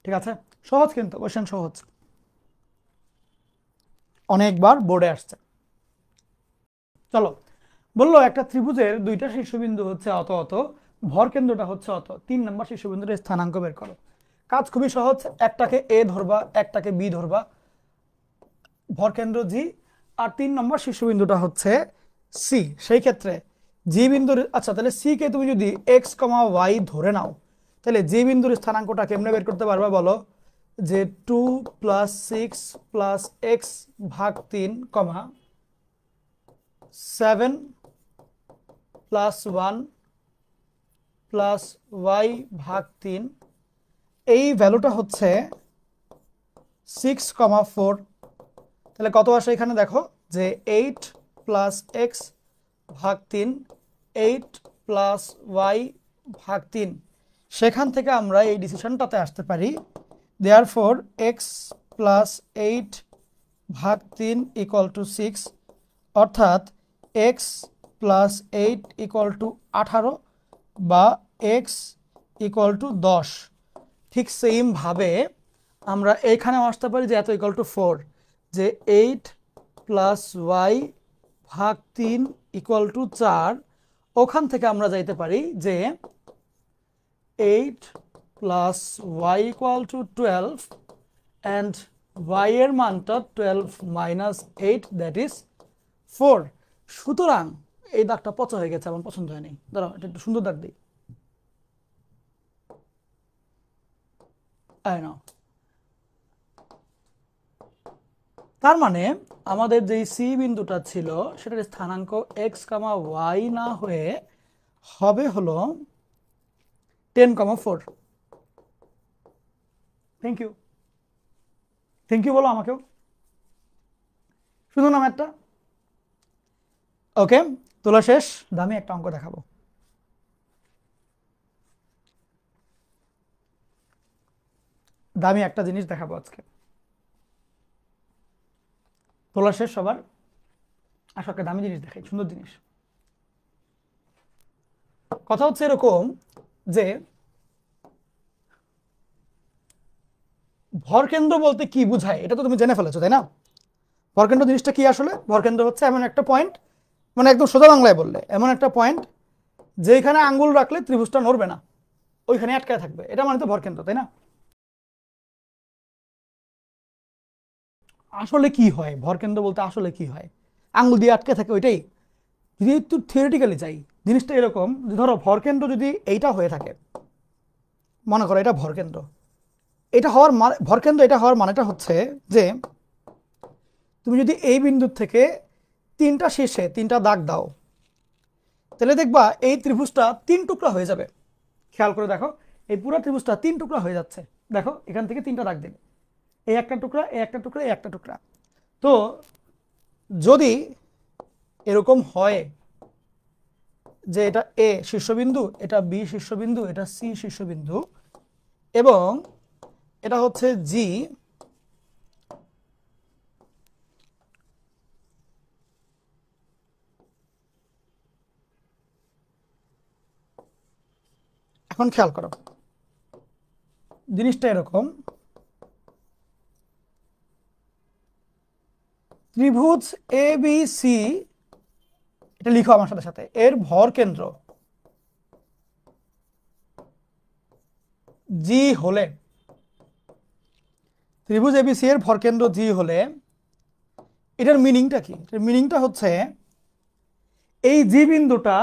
ঠিক আছে, সহজ কিন্তু, কোশ্চেন সহজ, অনেকবার বোর্ডে আসছে। চলো, বললো একটা ত্রিভুজের দুইটা শীর্ষবিন্দু হচ্ছে অত অত, ভর কেন্দ্রটা হচ্ছে অত, 3 নম্বর শীর্ষবিন্দুর স্থানাঙ্ক বের করো। কাজ খুবই সহজ, একটাকে এ ধরবা, একটাকে বি ধরবা, ভর কেন্দ্র জি, আর 3 নম্বর শীর্ষবিন্দুটা হচ্ছে সি। সেই ক্ষেত্রে জি বিন্দুর, আচ্ছা তাহলে সি কে তুমি যদি এক্স কমা ওয়াই ধরে নাও, তাহলে জি বিন্দুর স্থানাঙ্কটা কেমনে বের করতে পারবে বলো? যে 2 + 6 + x ভাগ 3 কমা 7 + 1 + y ভাগ 3, এই ভ্যালুটা হচ্ছে 6,4। তাহলে কত আসে এখানে দেখো, যে 8 + x ভাগ 3, 8 + y ভাগ 3। সেখান থেকে আমরা এই ডিসিশনটাতে আসতে পারি, দেয়ারফর x + 8 ভাগ 3 = 6, অর্থাৎ x + 8 = 18 বা x = 10। ঠিক সেম ভাবে আমরা এখানেও আসতে পারি যে এত = 4, যে 8 + y ভাগ 3 = 4। ওখান থেকে আমরা যাইতে পারি যে 8 + y = 12 and y এর মানটা 12 - 8 দ্যাট ইজ 4। সুতরাং এই দাগটা পচা হয়ে গেছে, আমার পছন্দ হয়নি, দাঁড়াও এটা একটু সুন্দর দাগ দিই। তার মানে আমাদের যে সি বিন্দুটা ছিল সেটার স্থানাঙ্ক এক্স কমা ওয়াই না হয়ে হবে হলো 10,4। থ্যাংক ইউ, থ্যাংক ইউ বলো আমাকেও, শুধু নাম একটা। ওকে, তোলা শেষ, দামি একটা অঙ্ক দেখাবো। দামি একটা জিনিস দেখাবো আজকে। তোলা শেষ সবার, আসলে দামি জিনিস দেখাই, সুন্দর জিনিস। কথা হচ্ছে এরকম যে ভরকেন্দ্র বলতে কি বোঝায় এটা তো তুমি জেনে ফেলেছো, তাই না? ভরকেন্দ্র জিনিসটা কি আসলে? ভরকেন্দ্র হচ্ছে এমন একটা পয়েন্ট, মানে একদম সোজা বাংলায় বললে এমন একটা পয়েন্ট যেখানে আঙ্গুল রাখলে ত্রিভুজটা নড়বে না, ওইখানে আটকায় থাকবে, এটা মানে তো ভরকেন্দ্র, তাই না? আসলে কি হয় ভরকেন্দ্র বলতে, আসলে কি হয়? আঙ্গুল দিয়ে আটকে থাকে ওইটাই। যদি একটু থিওরিটিক্যালি যাই, জিনিসটা এরকম যে ধরো ভরকেন্দ্র যদি এইটা হয়ে থাকে, মনে করো এটা ভরকেন্দ্র, এটা হওয়ার ভরকেন্দ্র এটা হওয়ার মানেটা হচ্ছে যে তুমি যদি এই বিন্দুর থেকে 3টা শীর্ষে 3টা দাগ দাও, তাহলে দেখবা এই ত্রিভুজটা 3 টুকরা হয়ে যাবে। খেয়াল করে দেখো, এই পুরো ত্রিভুজটা 3 টুকরা হয়ে যাচ্ছে। দেখো এখান থেকে 3টা দাগ দিলে, এই একটা টুকরা, এই একটা টুকরা, এই একটা টুকরা। তো যদি এরকম হয় যে এটা এ শীর্ষবিন্দু, এটা বি শীর্ষবিন্দু, এটা সি শীর্ষবিন্দু, এবং এটা হচ্ছে জি, এখন খেয়াল করো জিনিসটা এরকম, ত্রিভুজ এ বি সি, এটা লিখো আমার সাথে সাথে, এর ভর কেন্দ্র জি হলে, ত্রিভুজ এবিসি এর ভর কেন্দ্র জি হলে এটার মিনিংটা কি? এটার মিনিংটা হচ্ছে এই জি বিন্দুটা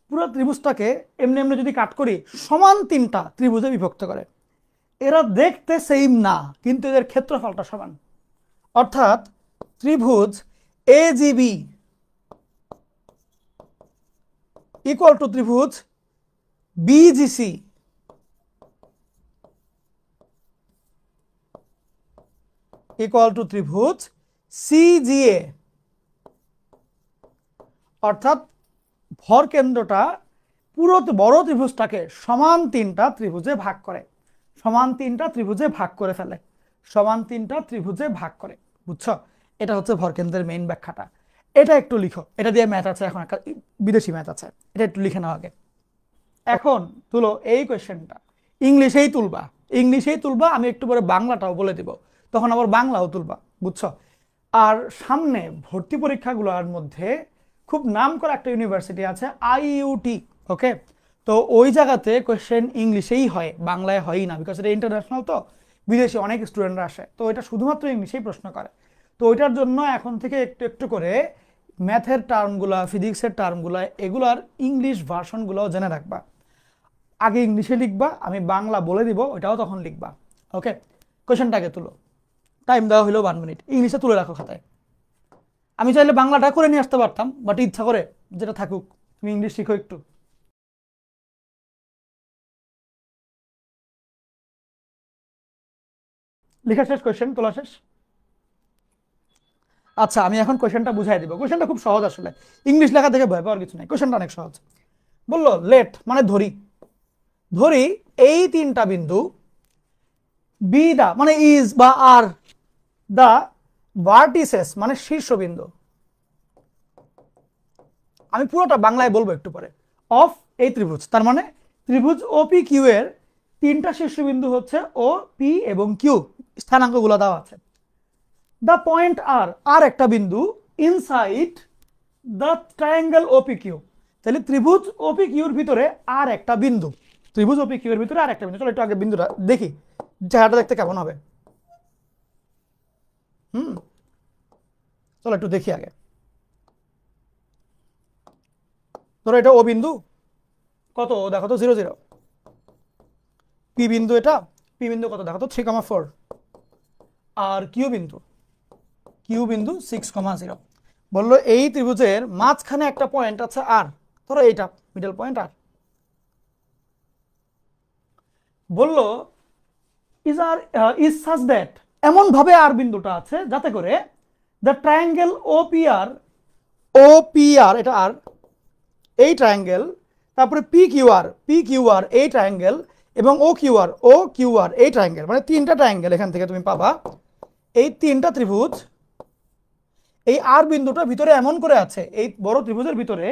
পুরো ত্রিভুজটাকে এমনি এমনি যদি কাট করি সমান 3টা ত্রিভুজে বিভক্ত করে। এরা দেখতে সেম না, কিন্তু এদের ক্ষেত্রফলটা সমান। অর্থাৎ ত্রিভুজ এ জি বি ইকুয়াল টু ত্রিভুজ বিজিসি ইকুয়াল টু ত্রিভুজ সিজিএ, অর্থাৎ ভর কেন্দ্রটা পুরো বড় ত্রিভুজটাকে সমান তিনটা ত্রিভুজে ভাগ করে, সমান তিনটা ত্রিভুজে ভাগ করে ফেলে, সমান তিনটা ত্রিভুজে ভাগ করে। বুঝছো? এটা হচ্ছে ভরকেন্দ্রের মেইন ব্যাখ্যাটা। এটা একটু লিখো, এটা দিয়ে ম্যাথ আছে, এখন একটা বিদেশি ম্যাথ আছে, এটা একটু লিখে নাও আগে। এখন তুলো এই কোয়েশ্চেনটা, ইংলিশেই তুলবা, ইংলিশেই তুলবা, আমি একটু পরে বাংলাটাও বলে দিব, তখন আবার বাংলাও তুলবা। বুঝছো? আর সামনে ভর্তি পরীক্ষাগুলোর মধ্যে খুব নাম করা একটা ইউনিভার্সিটি আছে আইইউটি, ওকে? তো ওই জায়গাতে কোয়েশ্চেন ইংলিশেই হয়, বাংলায় হয়ই না, বিকজ এটা ইন্টারন্যাশনাল, তো বিদেশি অনেক স্টুডেন্টরা আসে, তো এটা শুধুমাত্র ইংলিশেই প্রশ্ন করে। তো ওইটার জন্য এখন থেকে একটু একটু করে ম্যাথের টার্মগুলা, ফিজিক্সের টার্মগুলা, এগুলার ইংলিশ ভার্সনগুলোও জেনে রাখবা। আগে ইংলিশে লিখবা, আমি বাংলা বলে দিব, ওইটাও তখন লিখবা। ওকে, কোয়েশ্চেনটাকে তুলো, টাইম দেওয়া হলো 1 মিনিট, ইংলিশে তুলে রাখো খাতায়। আমি চাইলে বাংলাটা করে নিয়ে আসতে পারতাম, বাট ইচ্ছা করে যেটা থাকুক, তুমি ইংলিশ শিখো একটু। লেখা শেষ, কোয়েশ্চেন তোলা শেষ? আচ্ছা, আমি এখন কোয়েশ্চেনটা বুঝাই দিব। কোয়েশ্চেনটা খুব সহজ আসলে, ইংলিশ লেখা দেখে ভয় পাওয়ার কিছু নাই, কোয়েশ্চেনটা অনেক সহজ। বললো লেট মানে ধরি, ধরি এই তিনটা বিন্দু বি দা মানে ইজ বা আর দা ভার্টিসেস মানে শীর্ষবিন্দু, আমি পুরোটা বাংলায় বলবো একটু পরে, অফ এই ত্রিভুজ, তার মানে ত্রিভুজ ওপি কিউ এর তিনটা শীর্ষবিন্দু হচ্ছে ও, পি এবং কিউ, স্থানাঙ্কগুলো দেওয়া আছে। দ্য পয়েন্ট আর, আর একটা বিন্দু inside the triangle O P Q, তাহলে ত্রিভুজ ওপি কিউর ভিতরে আর একটা বিন্দু, ত্রিভুজ ওপি কিউ এর ভিতরে আর একটা বিন্দু। চলো একটু আগে বিন্দুটা দেখি, জায়গাটা দেখতে কেমন হবে। চলো একটু দেখি আগে। ধরো এটা ও বিন্দু, কত দেখো তো, 0 0। পি বিন্দু, এটা পি বিন্দু কত দেখো তো, 3,4। আর কিউ বিন্দু, কিউ বিন্দু 6,0। বললো এই ত্রিভুজের মাঝখানে একটা পয়েন্ট আছে আর, ধরো এইটা মিডল পয়েন্ট আর। বললো is R is such that, এমন ভাবে আর বিন্দুটা আছে যাতে করে দ্য ট্রায়াঙ্গেল ওপিআর, ওপিআর এটা আর, এই ট্রায়াঙ্গেল, তারপরে পি কিউ আর এই ট্রায়াঙ্গেল, এবং ও কিউ আর এই ট্রায়াঙ্গেল, মানে তিনটা ট্রায়াঙ্গেল এখান থেকে তুমি পাবা। এই তিনটা ত্রিভুজ এই আর বিন্দুটা ভিতরে এমন করে আছে, এই বড় ত্রিভুজের ভিতরে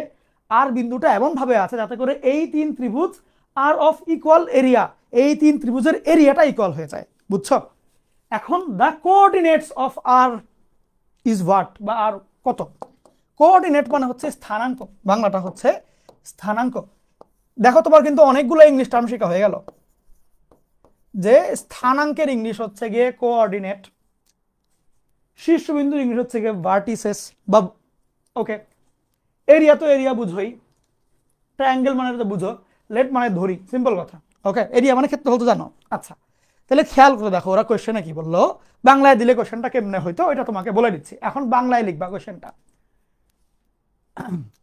আর বিন্দুটা এমন ভাবে আছে যাতে করে এই তিন ত্রিভুজ আর অফ ইকুয়াল এরিয়া, এই তিন ত্রিভুজের এরিয়াটা ইকুয়াল হয়ে যায়। বুঝছো? এখন the coordinates of R is what, বা আর কত। কোঅর্ডিনেট মানে হচ্ছে স্থানাঙ্ক, বাংলাটা হচ্ছে স্থানাঙ্ক। দেখো তোমার কিন্তু অনেকগুলো ইংলিশ টার্ম শেখা হয়ে গেল, যে স্থানাঙ্কের ইংলিশ হচ্ছে গিয়ে কোঅর্ডিনেট, শীর্ষবিন্দুর ইংলিশ হচ্ছে গিয়ে ভার্টিসেস বা, ওকে, এরিয়া তো এরিয়া বুঝোই, ট্রায়াঙ্গেল মানে তো বুঝো, লেট মানে ধরি, সিম্পল কথা। ওকে, এরিয়া মানে ক্ষেত্রফল তো জানো। আচ্ছা, তাহলে খেয়াল করে দেখো ওরা কোয়েশ্চেনে কি বললো, বাংলায় দিলে কোয়েশ্চেনটা কেমনে হইতো ওইটা তোমাকে বলে দিচ্ছি, এখন বাংলায় লিখবা কোয়েশ্চেনটা।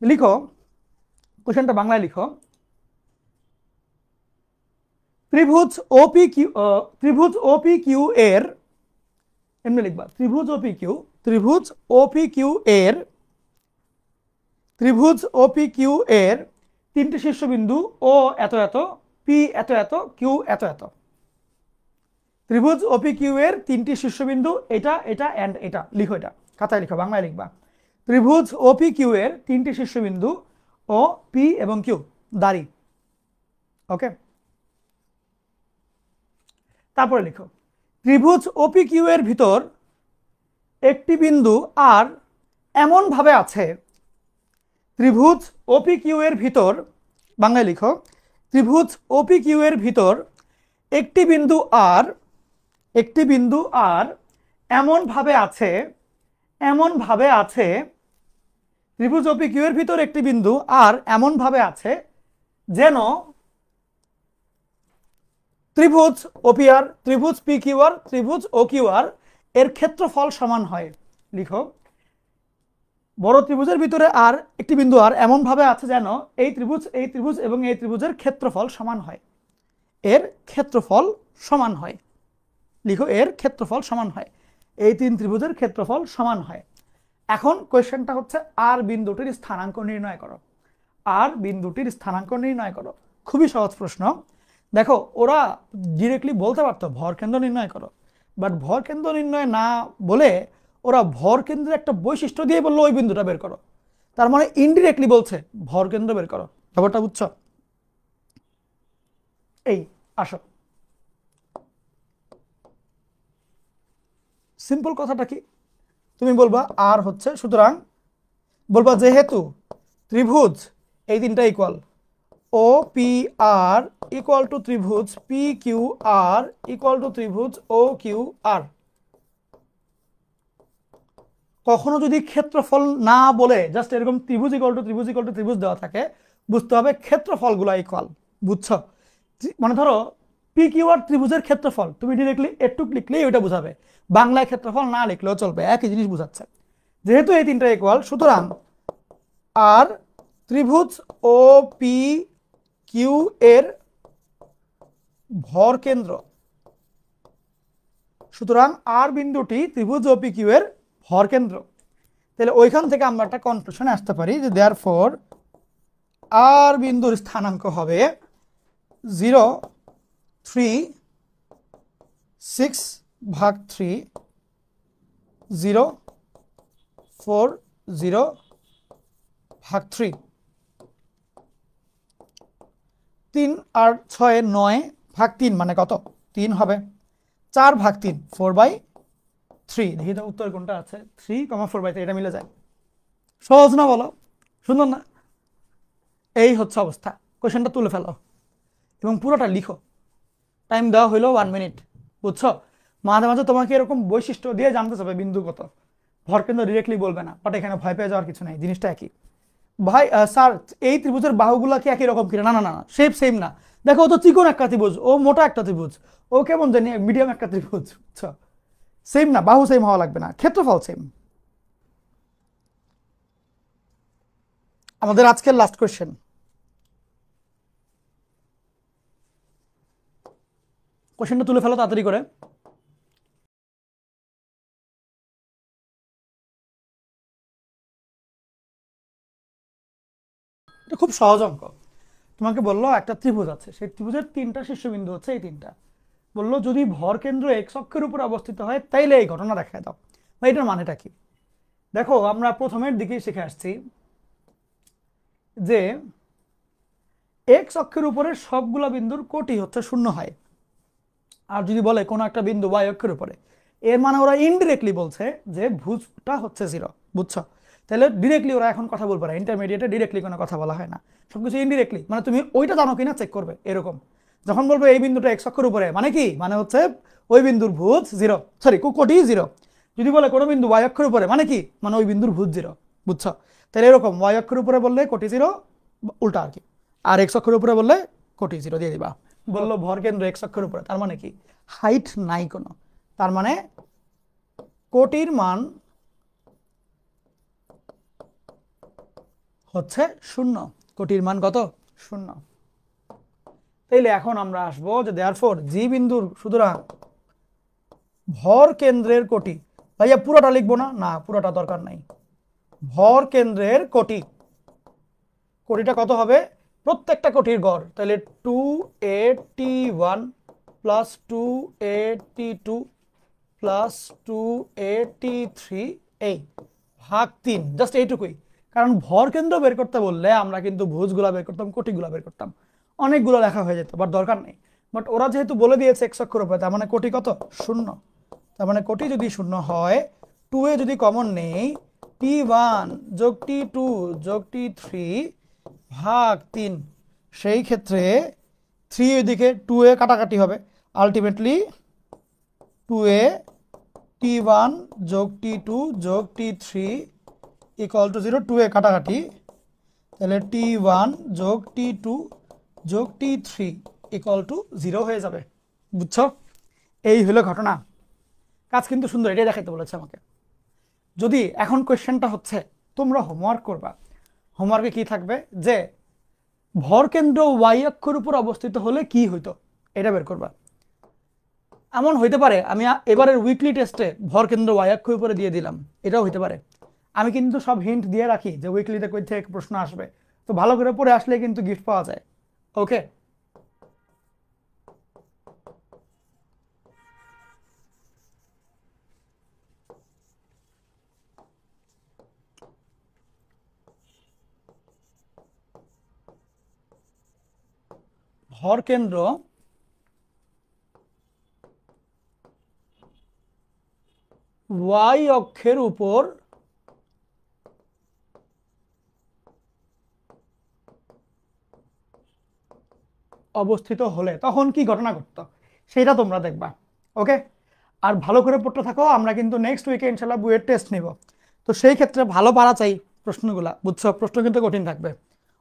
লিখো কোয়েশ্চেনটা বাংলায় লিখো, ত্রিভুজ ওপি কিউ এর, এমনি লিখবা, ত্রিভুজ ওপি কিউ, ত্রিভুজ ওপি কিউ এর, ত্রিভুজ ওপি কিউ এর তিনটি শীর্ষবিন্দু ও এত এত, পি এত এত, কিউ এত এত। ত্রিভুজ ওপি কিউ এর তিনটি শীর্ষবিন্দু এটা এটা এন্ড এটা, লিখো, এটা খাতায় লিখো, বাংলায় লিখবা। ত্রিভুজ ওপি কিউ এর তিনটি শীর্ষবিন্দু ও, পি এবং কিউ দাঁড়ি। ওকে, তারপরে লিখো, ত্রিভুজ ওপি কিউ এর ভিতর একটি বিন্দু আর এমন ভাবে আছে, ত্রিভুজ ওপি কিউ এর ভিতর, বাংলায় লিখো, ত্রিভুজ ওপি কিউ এর ভিতর একটি বিন্দু আর, একটি বিন্দু আর এমন ভাবে আছে, এমন ভাবে আছে, ত্রিভুজ ওপি কিউ এর ভিতর একটি বিন্দু আর এমন ভাবে আছে যেন ত্রিভুজ ওপিআর, ত্রিভুজ পি কিউ আর, ত্রিভুজ ও কিউ আর এর ক্ষেত্রফল সমান হয়। লিখো, বড় ত্রিভুজের ভিতরে আর একটি বিন্দু আর এমন ভাবে আছে যেন এই ত্রিভুজ এবং এই ত্রিভুজের ক্ষেত্রফল সমান হয়। এর ক্ষেত্রফল সমান হয়, লিখো এর ক্ষেত্রফল সমান হয়, এই তিন ত্রিভুজের ক্ষেত্রফল সমান হয়। এখন কোয়েশ্চেনটা হচ্ছে আর বিন্দুটির স্থানাঙ্ক নির্ণয় করো। আর বিন্দুটির স্থানাঙ্ক নির্ণয় করো। খুবই সহজ প্রশ্ন। দেখো ওরা ডিরেক্টলি বলতে পারতো ভরকেন্দ্র নির্ণয় করো, বাট ভরকেন্দ্র নির্ণয় না বলে ওরা ভরকেন্দ্রের একটা বৈশিষ্ট্য দিয়ে বললো ওই বিন্দুটা বের করো। তার মানে ইনডিরেক্টলি বলছে ভরকেন্দ্র বের করো। ব্যাপারটা বুঝছো? এই আসো, সিম্পল কথাটা কি, তুমি বলবা আর হচ্ছে, সুতরাং বলবা যেহেতু ত্রিভুজ এই তিনটা equal, O P R equal to ত্রিভুজ P Q R equal to ত্রিভুজ ও কিউ আর। কখনো যদি ক্ষেত্রফল না বলে জাস্ট এরকম ত্রিভুজ ইকুয়াল টু ত্রিভুজ ইকুয়াল টু ত্রিভুজ দেওয়া থাকে, বুঝতে হবে ক্ষেত্রফলগুলো ইকুয়াল। বুঝছো? মানে ধরো পি কিউ আর ত্রিভুজের ক্ষেত্রফল, তুমি ডিরেক্টলি এটুক লিখলেই ওইটা বুঝাবে, বাংলায় ক্ষেত্রফল না লিখলেও চলবে, একই জিনিস বুঝাচ্ছে। যেহেতু এই তিনটা ইকুয়াল, সুতরাং আর ত্রিভুজ ও পি কিউ এর ভর কেন্দ্র, সুতরাং আর বিন্দুটি ত্রিভুজ ও পি কিউ এর ভর কেন্দ্র। তাহলে ওইখান থেকে আমরা একটা কনক্লুশনে আসতে পারি যে দেয়ারফর আর বিন্দুর স্থানাঙ্ক হবে 0, 3, 6 ভাগ 3, 0, 4, 0 ভাগ 3, 3 আর 6 9 ভাগ 3 মানে কত? 3 হবে। 4 ভাগ 3 4/3। দেখি তো উত্তর কোনটা আছে, 3,4/3, এটা মিলে যায়। সহজ না বলো? সুন্দর না? এই হচ্ছে অবস্থা। কোশ্চেনটা তুলে ফেলো এবং পুরোটা লিখো। টাইম দেওয়া হইলো 1 মিনিট। বুঝছো? মাঝে মাঝে তোমাকে এরকম বৈশিষ্ট্য দিয়ে জানতে হবে বিন্দু কত। ভর কিন্তু ডিরেক্টলি বলবে না, বাট এখানে ভয় পেয়ে যাওয়ার কিছু নেই, জিনিসটা একই। ভাই স্যার এই ত্রিভুজের বাহুগুলো কি একই রকম কিনা? না না না, শেপ সেম না। দেখো ও তো চিকন একটা ত্রিভুজ, ও মোটা একটা ত্রিভুজ, ও কেমন জানি মিডিয়াম একটা ত্রিভুজ। বুঝছো? সেম না, বাহু সেম হওয়া লাগবে না, ক্ষেত্রফল সেম। আমাদের আজকের লাস্ট কোয়েশ্চেন, কোশ্চেনটা তুলে ফেলো তাড়াতাড়ি করে। এটা খুব সহজ অঙ্ক। তোমাকে বললো একটা ত্রিভুজ আছে, সেই ত্রিভুজের তিনটা শীর্ষবিন্দু হচ্ছে এই তিনটা। বললো যদি ভর কেন্দ্র এক্স অক্ষের উপর অবস্থিত হয় তাইলে এই ঘটনা দেখায় দাও। বা এটার মানেটা কি? দেখো আমরা প্রথমের দিকেই শিখে আসছি যে এক্স অক্ষের উপরে সবগুলা বিন্দুর কোটি হচ্ছে 0 হয়। আর যদি বলে কোনো একটা বিন্দু ওয়াই অক্ষের উপরে, এর মানে ওরা ইনডিরেক্টলি বলছে যে ভুজটা হচ্ছে 0। বুঝছো? তাহলে ডিরেক্টলি ওরা এখন কথা বলবে না, ইন্টারমিডিয়েটে ডিরেক্টলি কোনো কথা বলা হয় না, সবকিছু ইনডিরেক্টলি। মানে তুমি ওইটা জানো কিনা চেক করবে এরকম। যখন বলবে এই বিন্দুটা এক্স অক্ষের উপরে, মানে কি? মানে হচ্ছে ওই বিন্দুর ভুজ 0, সরি কোটি 0। যদি বলে কোনো বিন্দু ওয়াই অক্ষের উপরে, মানে কি? মানে ওই বিন্দুর ভুজ 0। বুঝছো? তাহলে এরকম ওয়াই অক্ষের উপরে বললে কোটি 0, উল্টা আর কি। আর এক্স অক্ষের উপরে বললে কোটি 0 দিয়ে দিবা। বললো ভর কেন্দ্র এক্স অক্ষের উপরে, তার মানে কি? হাইট নাই কোনো, তার মানে কোটির মান হচ্ছে 0। কোটির মান কত? 0। তাইলে এখন আমরা আসবো যে দেয়ারফর জি বিন্দুর, সুতরাং ভর কেন্দ্রের কোটি। ভাইয়া পুরোটা লিখবো না? না, পুরোটা দরকার নাই। ভর কেন্দ্রের কোটি, কোটিটা কত হবে? প্রত্যেকটা কোটির গড়, তাহলে 281 প্লাস 282 প্লাস 283 এই ভাগ 3, জাস্ট এইটুকুই। কারণ ভর কেন্দ্র বের করতে বললে আমরা কিন্তু ভুজগুলা বের করতাম, কোটিগুলা বের করতাম, অনেকগুলো লেখা হয়ে যেত, বাট দরকার নেই। বাট ওরা যেহেতু বলে দিয়েছে এক্স অক্ষর উপরে, তার মানে কোটি কত? 0। তার মানে কোটি যদি 0 হয়, 2 এ যদি কমন নেই, t1 যোগ t2 যোগ t3 ভাগ 3, সেই ক্ষেত্রে 3 এদিকে 2 এ কাটাকাটি হবে, আলটিমেটলি 2 এ t1 যোগ t2 যোগ t3 ইকুয়াল টু 0, 2 এ কাটাকাটি, তাহলে t1 যোগ t2 যোগ t3 ইকুয়াল টু 0 হয়ে যাবে। বুঝছো? এই হলো ঘটনা। কাজ কিন্তু সুন্দর, এটাই দেখাইতে বলেছে আমাকে। যদি এখন কোয়েশ্চেনটা হচ্ছে তোমরা হোমওয়ার্ক করবা। হোমওয়ার্কে কি থাকবে যে ভরকেন্দ্র ওয়াই অক্ষের উপর অবস্থিত হলে কি হইতো এটা বের করবা। এমন হইতে পারে আমি এবারের উইকলি টেস্টে ভরকেন্দ্র ওয়াই অক্ষের উপরে দিয়ে দিলাম, এটাও হইতে পারে। আমি কিন্তু সব হিন্ট দিয়ে রাখি যে উইকলিতে কই থেকে প্রশ্ন আসবে, তো ভালো করে পড়ে আসলে কিন্তু গিফট পাওয়া যায়। ওকে, ভরকেন্দ্র ওয়াই অক্ষের উপর অবস্থিত হলে তখন কি ঘটনা ঘটতো সেটা তোমরা দেখবা। ওকে, আর ভালো করে পড়তে থাকো, আমরা কিন্তু নেক্সট উইকে ইনশাল্লাহ বুয়েট টেস্ট নিব। তো সেই ক্ষেত্রে ভালো পারা চাই প্রশ্নগুলা, বুঝছো? প্রশ্ন কিন্তু কঠিন থাকবে,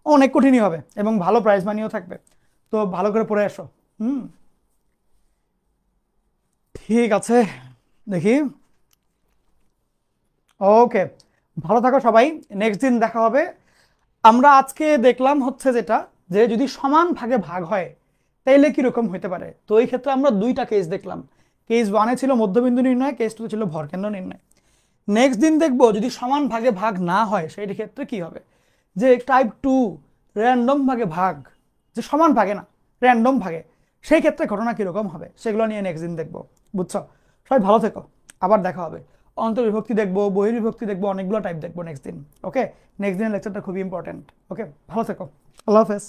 অনেক কঠিনই হবে, এবং ভালো প্রাইজ মানিও থাকবে। তো ভালো করে পড়ে আসো। ঠিক আছে, দেখি। ওকে, ভালো থাকো সবাই, নেক্সট দিন দেখা হবে। আমরা আজকে দেখলাম হচ্ছে যেটা, যে যদি সমান ভাগে ভাগ হয় তাইলে কিরকম হইতে পারে। তো এই ক্ষেত্রে আমরা দুইটা কেস দেখলাম। কেস ওয়ানে ছিল মধ্যবিন্দু নির্ণয়, কেস টু ছিল ভরকেন্দ্র নির্ণয়। নেক্সট দিন দেখবো যদি সমান ভাগে ভাগ না হয় সেই ক্ষেত্রে কি হবে, যে টাইপ টু র্যান্ডম ভাগে ভাগ, যে সমান ভাগে না র্যান্ডম ভাগে, সেই ক্ষেত্রে ঘটনা কিরকম হবে সেগুলো নিয়ে নেক্সট দিন দেখবো। বুঝছো? সবাই ভালো থেকো, আবার দেখা হবে। অন্তর্বিভক্তি দেখবো, বহির্বিভক্তি দেখবো, অনেকগুলো টাইপ দেখবো নেক্সট দিন। ওকে, নেক্সট দিনের লেকচারটা খুবই ইম্পর্টেন্ট। ওকে, ভালো থেকো, আল্লাহ হাফেজ।